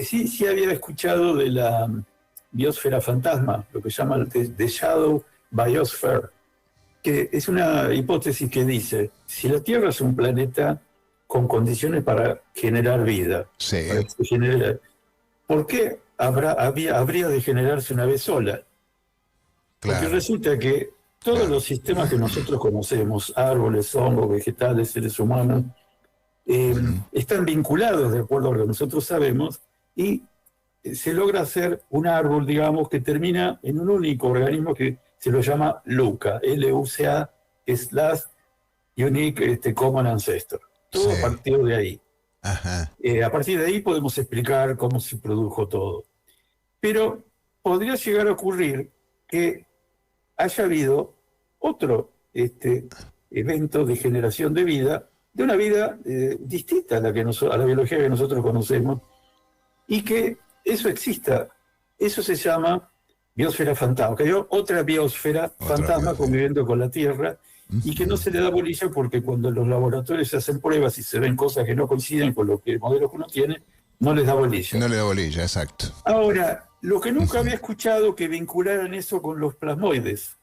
[SPEAKER 3] sí había escuchado de la biosfera fantasma, lo que llaman The Shadow Biosphere, que es una hipótesis que dice, si la Tierra es un planeta con condiciones para generar vida, para que se genere, ¿por qué habría de generarse una vez sola? Porque resulta que todos los sistemas que nosotros conocemos, árboles, hongos, vegetales, seres humanos, están vinculados de acuerdo a lo que nosotros sabemos y se logra hacer un árbol, digamos, que termina en un único organismo que se lo llama LUCA, L-U-C-A, es Last Unique Common Ancestor. Todo a partir de ahí. A partir de ahí podemos explicar cómo se produjo todo. Pero podría llegar a ocurrir que haya habido otro evento de generación de vida, de una vida distinta a la biología que nosotros conocemos, y que eso exista. Eso se llama biosfera fantasma, que hay otra biosfera fantasma conviviendo con la Tierra, y que no se le da bolilla porque cuando en los laboratorios se hacen pruebas y se ven cosas que no coinciden con lo que el modelo que uno tiene, no les da bolilla.
[SPEAKER 2] No le da bolilla, exacto.
[SPEAKER 3] Ahora, lo que nunca había escuchado que vincularan eso con los plasmoides.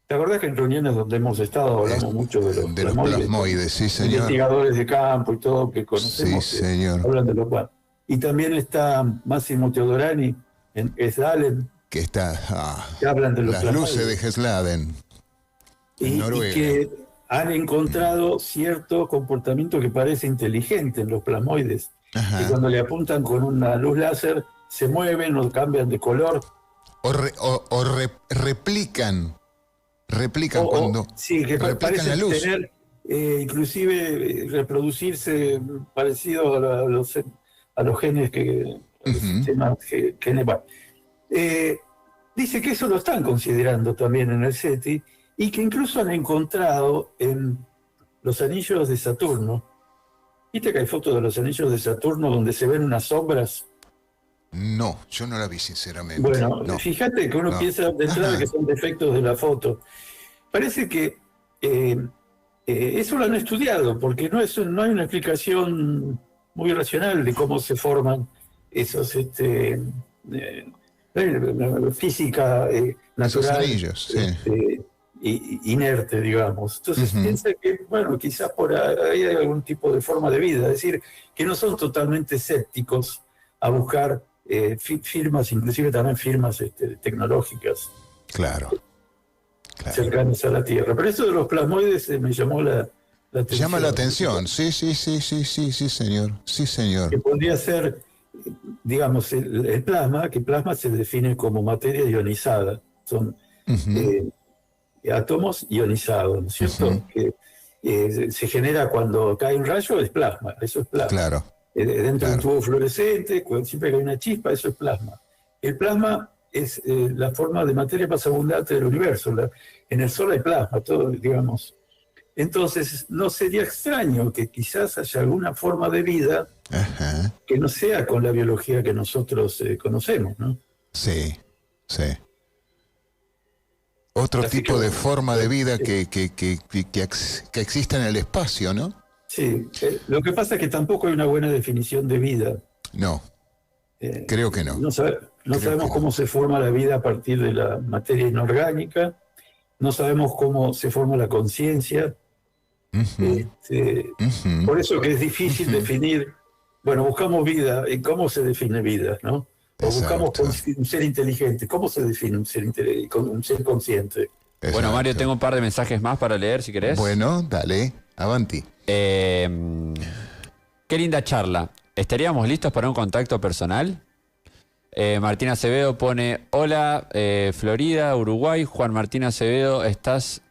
[SPEAKER 3] ¿Te acordás que en reuniones donde hemos estado hablamos mucho de los
[SPEAKER 2] plasmoides? Sí, señor.
[SPEAKER 3] Investigadores de campo y todo que conocemos,
[SPEAKER 2] sí, señor.
[SPEAKER 3] Hablan de lo cual. Y también está Massimo Teodorani en Esdalen,
[SPEAKER 2] que
[SPEAKER 3] hablan de los
[SPEAKER 2] las luces de Gesladen, en Noruega.
[SPEAKER 3] Y que han encontrado cierto comportamiento que parece inteligente en los plasmoides, que cuando le apuntan con una luz láser se mueven o cambian de color.
[SPEAKER 2] O replican cuando
[SPEAKER 3] sí, que
[SPEAKER 2] replican la luz.
[SPEAKER 3] Tener, inclusive reproducirse parecido a los genes que... dice que eso lo están considerando también en el SETI y que incluso han encontrado en los anillos de Saturno. ¿Viste que hay fotos de los anillos de Saturno donde se ven unas sombras?
[SPEAKER 2] No, yo no la vi sinceramente.
[SPEAKER 3] Bueno, fíjate que uno piensa de entrada que son defectos de la foto. Parece que eso lo han estudiado porque no hay una explicación muy racional de cómo se forman esos física natural,
[SPEAKER 2] anillos,
[SPEAKER 3] inerte, digamos. Entonces piensa que, bueno, quizás por ahí hay algún tipo de forma de vida, es decir, que no son totalmente escépticos a buscar firmas, inclusive también firmas tecnológicas.
[SPEAKER 2] Claro.
[SPEAKER 3] Cercanas a la Tierra. Pero eso de los plasmoides me llamó la atención.
[SPEAKER 2] Llama la atención, sí, señor. Sí, señor.
[SPEAKER 3] Que podría ser, digamos, el plasma, que plasma se define como materia ionizada. Son átomos ionizados, ¿no es cierto? Que se genera cuando cae un rayo, es plasma, eso es plasma.
[SPEAKER 2] Claro.
[SPEAKER 3] Dentro de un tubo fluorescente, siempre que hay una chispa, eso es plasma. El plasma es la forma de materia más abundante del universo. En el Sol hay plasma, todo, digamos. Entonces, no sería extraño que quizás haya alguna forma de vida que no sea con la biología que nosotros conocemos, ¿no?
[SPEAKER 2] Sí. Otro tipo de forma de vida que exista en el espacio, ¿no?
[SPEAKER 3] Sí, lo que pasa es que tampoco hay una buena definición de vida.
[SPEAKER 2] No,
[SPEAKER 3] Eh,
[SPEAKER 2] creo que no.
[SPEAKER 3] no
[SPEAKER 2] Creo
[SPEAKER 3] sabemos
[SPEAKER 2] que no.
[SPEAKER 3] cómo se forma la vida a partir de la materia inorgánica, no sabemos cómo se forma la conciencia.
[SPEAKER 2] Ujú, ujú.
[SPEAKER 3] Por eso que es difícil definir, bueno, buscamos vida, ¿y cómo se define vida, no? O buscamos
[SPEAKER 2] Exacto,
[SPEAKER 3] un ser inteligente, ¿cómo se define un ser consciente?
[SPEAKER 4] Bueno, Mario,
[SPEAKER 2] exacto.
[SPEAKER 4] tengo un par de mensajes más para leer, si querés.
[SPEAKER 2] Bueno, dale, avanti.
[SPEAKER 4] Qué linda charla. ¿Estaríamos listos para un contacto personal? Martín Acevedo pone, hola, Florida, Uruguay. Juan Martín Acevedo, estás...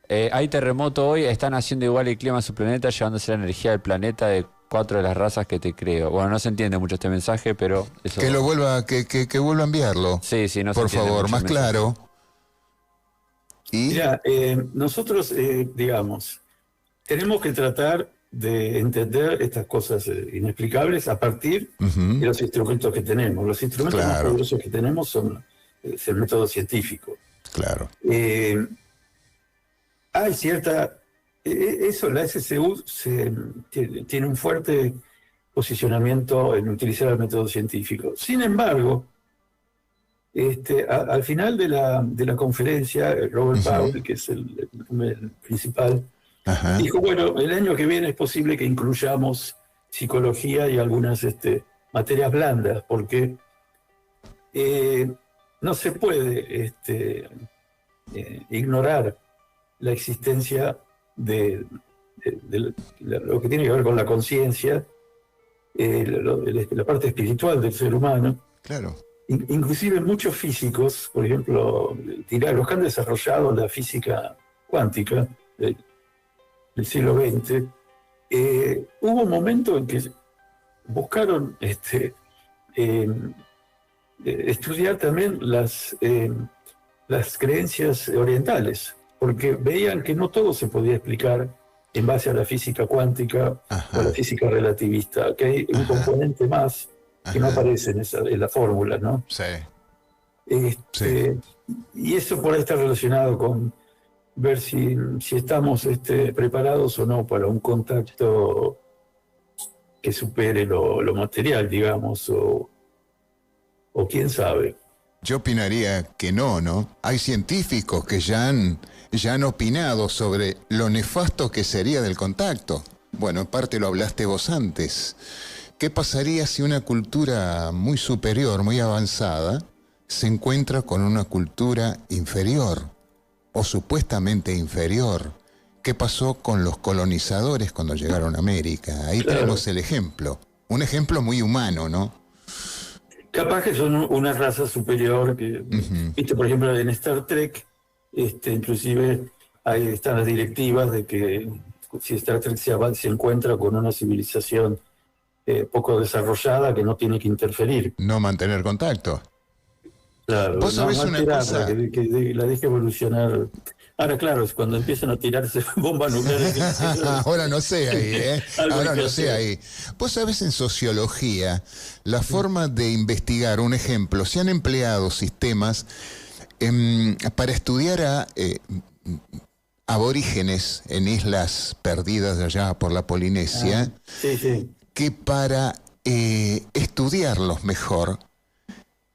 [SPEAKER 4] hay terremoto hoy, están haciendo igual el clima a su planeta, llevándose la energía del planeta de 4 de las razas que te creo. Bueno, no se entiende mucho este mensaje, pero eso...
[SPEAKER 2] Que lo vuelva, que vuelva a enviarlo.
[SPEAKER 4] Sí, sí, no se
[SPEAKER 2] Por
[SPEAKER 4] entiende
[SPEAKER 2] favor,
[SPEAKER 4] mucho
[SPEAKER 2] más
[SPEAKER 4] el mensaje.
[SPEAKER 2] claro. Y
[SPEAKER 3] Mira, nosotros, digamos, tenemos que tratar de entender estas cosas inexplicables a partir de los instrumentos que tenemos. Los instrumentos más
[SPEAKER 2] claro,
[SPEAKER 3] poderosos que tenemos son es el método científico.
[SPEAKER 2] claro.
[SPEAKER 3] Hay cierta... eso, la SCU tiene un fuerte posicionamiento en utilizar el método científico. Sin embargo, al final de la conferencia, Robert Powell, que es el principal,
[SPEAKER 2] Ajá.
[SPEAKER 3] dijo, bueno, el año que viene es posible que incluyamos psicología y algunas materias blandas, porque no se puede ignorar la existencia de lo que tiene que ver con la conciencia, la parte espiritual del ser humano.
[SPEAKER 2] Claro.
[SPEAKER 3] Inclusive muchos físicos, por ejemplo, los que han desarrollado la física cuántica del siglo XX, hubo un momento en que buscaron estudiar también las creencias orientales, porque veían que no todo se podía explicar en base a la física cuántica o a la física relativista, que hay un componente más que no aparece en la fórmula, ¿no?
[SPEAKER 2] Sí.
[SPEAKER 3] Este, y eso por ahí está relacionado con ver si estamos preparados o no para un contacto que supere lo material, digamos, o quién sabe.
[SPEAKER 2] Yo opinaría que no, ¿no? Hay científicos que ya han opinado sobre lo nefasto que sería del contacto. Bueno, en parte lo hablaste vos antes. ¿Qué pasaría si una cultura muy superior, muy avanzada, se encuentra con una cultura inferior o supuestamente inferior? ¿Qué pasó con los colonizadores cuando llegaron a América? Ahí
[SPEAKER 3] Claro.
[SPEAKER 2] tenemos el ejemplo. Un ejemplo muy humano, ¿no?
[SPEAKER 3] Capaz que son una raza superior, que, viste, por ejemplo, en Star Trek, inclusive ahí están las directivas de que si Star Trek se encuentra con una civilización poco desarrollada, que no tiene que interferir.
[SPEAKER 2] No mantener contacto.
[SPEAKER 3] Claro,
[SPEAKER 2] Vos sabés una
[SPEAKER 3] alterarla,
[SPEAKER 2] cosa.
[SPEAKER 3] que la deje evolucionar. Ahora, claro, es cuando empiezan a tirarse bombas nucleares.
[SPEAKER 2] Ahora no sé ahí, ¿eh?
[SPEAKER 3] Algo hay
[SPEAKER 2] Ahora
[SPEAKER 3] que
[SPEAKER 2] no sé
[SPEAKER 3] hacer.
[SPEAKER 2] ahí. Vos sabés, en sociología, la forma de investigar, un ejemplo, se han empleado sistemas para estudiar a aborígenes en islas perdidas allá por la Polinesia,
[SPEAKER 3] Sí, sí.
[SPEAKER 2] que para estudiarlos mejor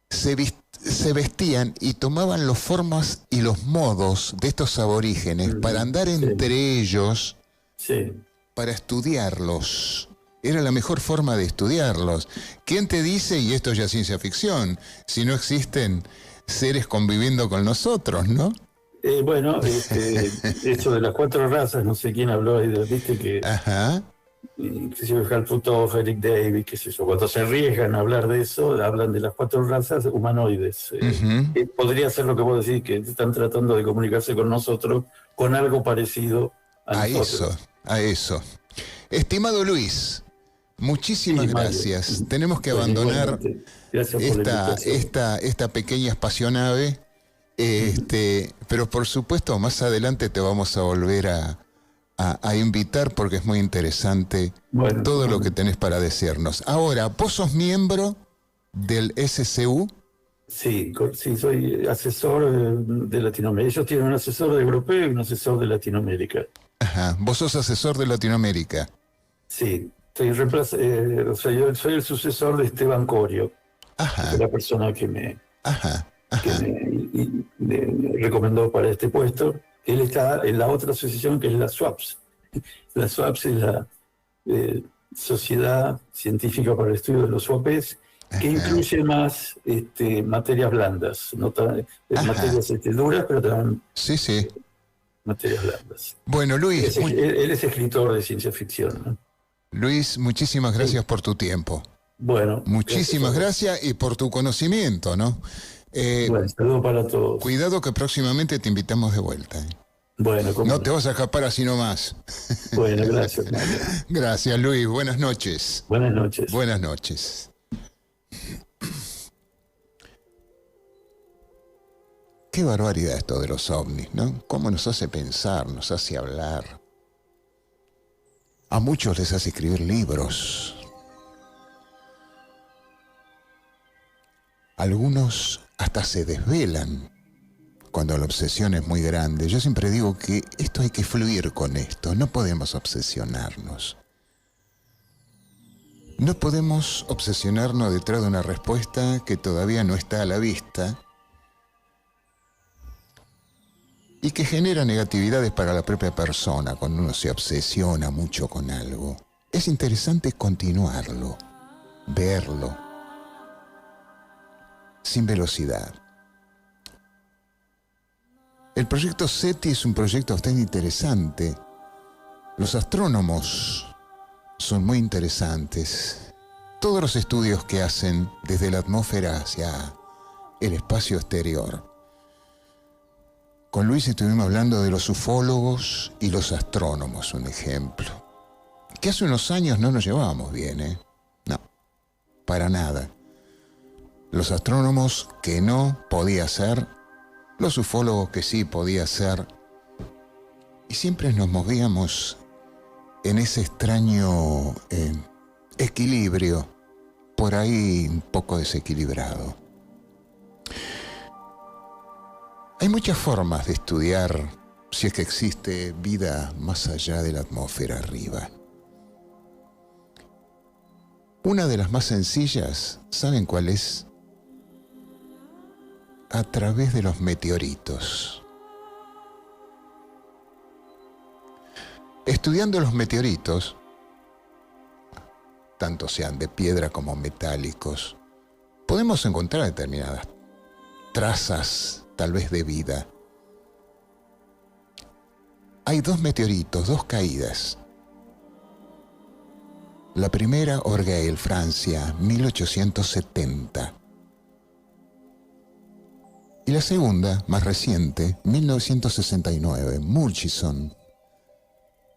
[SPEAKER 2] se vestían y tomaban las formas y los modos de estos aborígenes para andar entre ellos,
[SPEAKER 3] Sí.
[SPEAKER 2] para estudiarlos. Era la mejor forma de estudiarlos. ¿Quién te dice, y esto ya es ciencia ficción, si no existen seres conviviendo con nosotros, no?
[SPEAKER 3] Bueno, eso de las 4 razas, no sé quién habló ahí, viste que
[SPEAKER 2] Ajá.
[SPEAKER 3] inclusive Hal Puthoff, Eric Davis, qué sé yo, cuando se arriesgan a hablar de eso, hablan de las 4 razas humanoides. Podría ser lo que vos decís, que están tratando de comunicarse con nosotros con algo parecido a nosotros.
[SPEAKER 2] A eso. Estimado Luis, muchísimas
[SPEAKER 3] Sí, Mario.
[SPEAKER 2] gracias. Tenemos que
[SPEAKER 3] Bueno,
[SPEAKER 2] abandonar
[SPEAKER 3] igualmente. Gracias por la invitación.
[SPEAKER 2] esta pequeña espacionave, pero por supuesto más adelante te vamos a volver a invitar porque es muy interesante
[SPEAKER 3] Bueno,
[SPEAKER 2] todo lo
[SPEAKER 3] bueno.
[SPEAKER 2] que tenés para decirnos. Ahora, ¿vos sos miembro del SCU?
[SPEAKER 3] Sí, sí, soy asesor de Latinoamérica. Ellos tienen un asesor de europeo y un asesor de Latinoamérica.
[SPEAKER 2] Ajá, vos sos asesor de Latinoamérica.
[SPEAKER 3] Sí, o sea, yo soy el sucesor de Esteban Corio, que fue
[SPEAKER 2] Ajá,
[SPEAKER 3] la persona
[SPEAKER 2] ajá,
[SPEAKER 3] que
[SPEAKER 2] ajá,
[SPEAKER 3] me recomendó para este puesto. Él está en la otra asociación que es la SWAPS. La SWAPS es la Sociedad Científica para el Estudio de los UAPs, que
[SPEAKER 2] ajá,
[SPEAKER 3] incluye más materias blandas, no
[SPEAKER 2] ajá.
[SPEAKER 3] materias duras, pero también
[SPEAKER 2] Sí, sí.
[SPEAKER 3] materias blandas.
[SPEAKER 2] Bueno, Luis,
[SPEAKER 3] Él es escritor de ciencia ficción, ¿no?
[SPEAKER 2] Luis, muchísimas
[SPEAKER 3] Sí.
[SPEAKER 2] gracias por tu tiempo.
[SPEAKER 3] Bueno, gracias a
[SPEAKER 2] Muchísimas
[SPEAKER 3] vos.
[SPEAKER 2] gracias y por tu conocimiento, ¿no?
[SPEAKER 3] Bueno, saludo para todos.
[SPEAKER 2] Cuidado que próximamente te invitamos de vuelta. ¿Eh?
[SPEAKER 3] Bueno, cómo
[SPEAKER 2] No te
[SPEAKER 3] no.
[SPEAKER 2] vas a escapar así nomás.
[SPEAKER 3] Bueno, gracias, Mario.
[SPEAKER 2] Gracias, Luis. Buenas noches.
[SPEAKER 3] Buenas noches.
[SPEAKER 2] Buenas noches. Qué barbaridad esto de los ovnis, ¿no? Cómo nos hace pensar, nos hace hablar. A muchos les hace escribir libros. Algunos hasta se desvelan cuando la obsesión es muy grande. Yo siempre digo que esto hay que fluir con esto, no podemos obsesionarnos. No podemos obsesionarnos detrás de una respuesta que todavía no está a la vista y que genera negatividades para la propia persona cuando uno se obsesiona mucho con algo. Es interesante continuarlo, verlo, sin velocidad. El proyecto SETI es un proyecto bastante interesante. Los astrónomos son muy interesantes. Todos los estudios que hacen desde la atmósfera hacia el espacio exterior. Con Luis estuvimos hablando de los ufólogos y los astrónomos, un ejemplo. Que hace unos años no nos llevábamos bien, ¿eh? No, para nada. Los astrónomos que no podía ser, los ufólogos que sí podía ser. Y siempre nos movíamos en ese extraño equilibrio, por ahí un poco desequilibrado. Hay muchas formas de estudiar si es que existe vida más allá de la atmósfera arriba. Una de las más sencillas, ¿saben cuál es? A través de los meteoritos. Estudiando los meteoritos, tanto sean de piedra como metálicos, podemos encontrar determinadas trazas, tal vez de vida. Hay dos meteoritos, dos caídas. La primera, Orgueil, Francia, 1870. Y la segunda, más reciente, 1969, Murchison,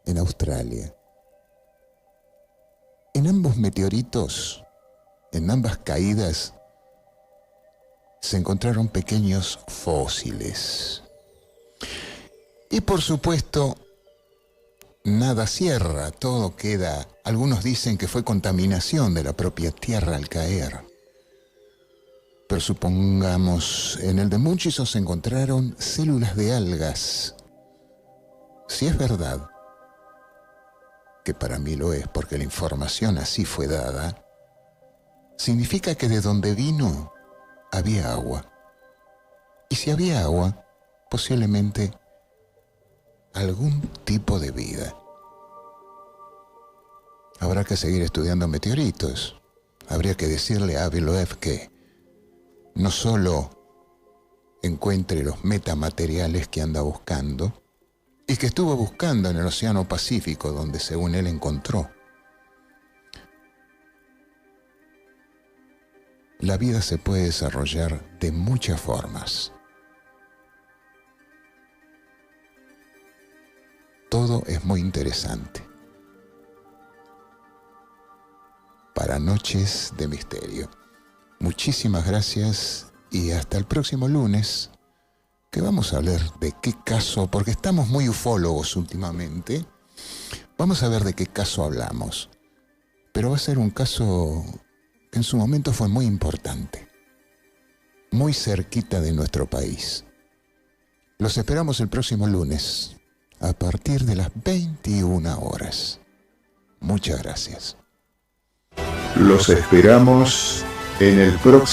[SPEAKER 2] en Australia. En ambos meteoritos, en ambas caídas, se encontraron pequeños fósiles. Y por supuesto, nada cierra, todo queda. Algunos dicen que fue contaminación de la propia Tierra al caer. Pero supongamos, en el de Murchison se encontraron células de algas. Si es verdad, que para mí lo es porque la información así fue dada, significa que de donde vino había agua. Y si había agua, posiblemente algún tipo de vida. Habrá que seguir estudiando meteoritos. Habría que decirle a Aviloev que no solo encuentre los metamateriales que anda buscando, y que estuvo buscando en el Océano Pacífico, donde según él encontró. La vida se puede desarrollar de muchas formas. Todo es muy interesante. Para Noches de Misterio. Muchísimas gracias y hasta el próximo lunes, que vamos a hablar de qué caso, porque estamos muy ufólogos últimamente. Vamos a ver de qué caso hablamos. Pero va a ser un caso que en su momento fue muy importante. muy cerquita de nuestro país. Los esperamos el próximo lunes, a partir de las 21 horas. Muchas gracias.
[SPEAKER 1] Los esperamos en el próximo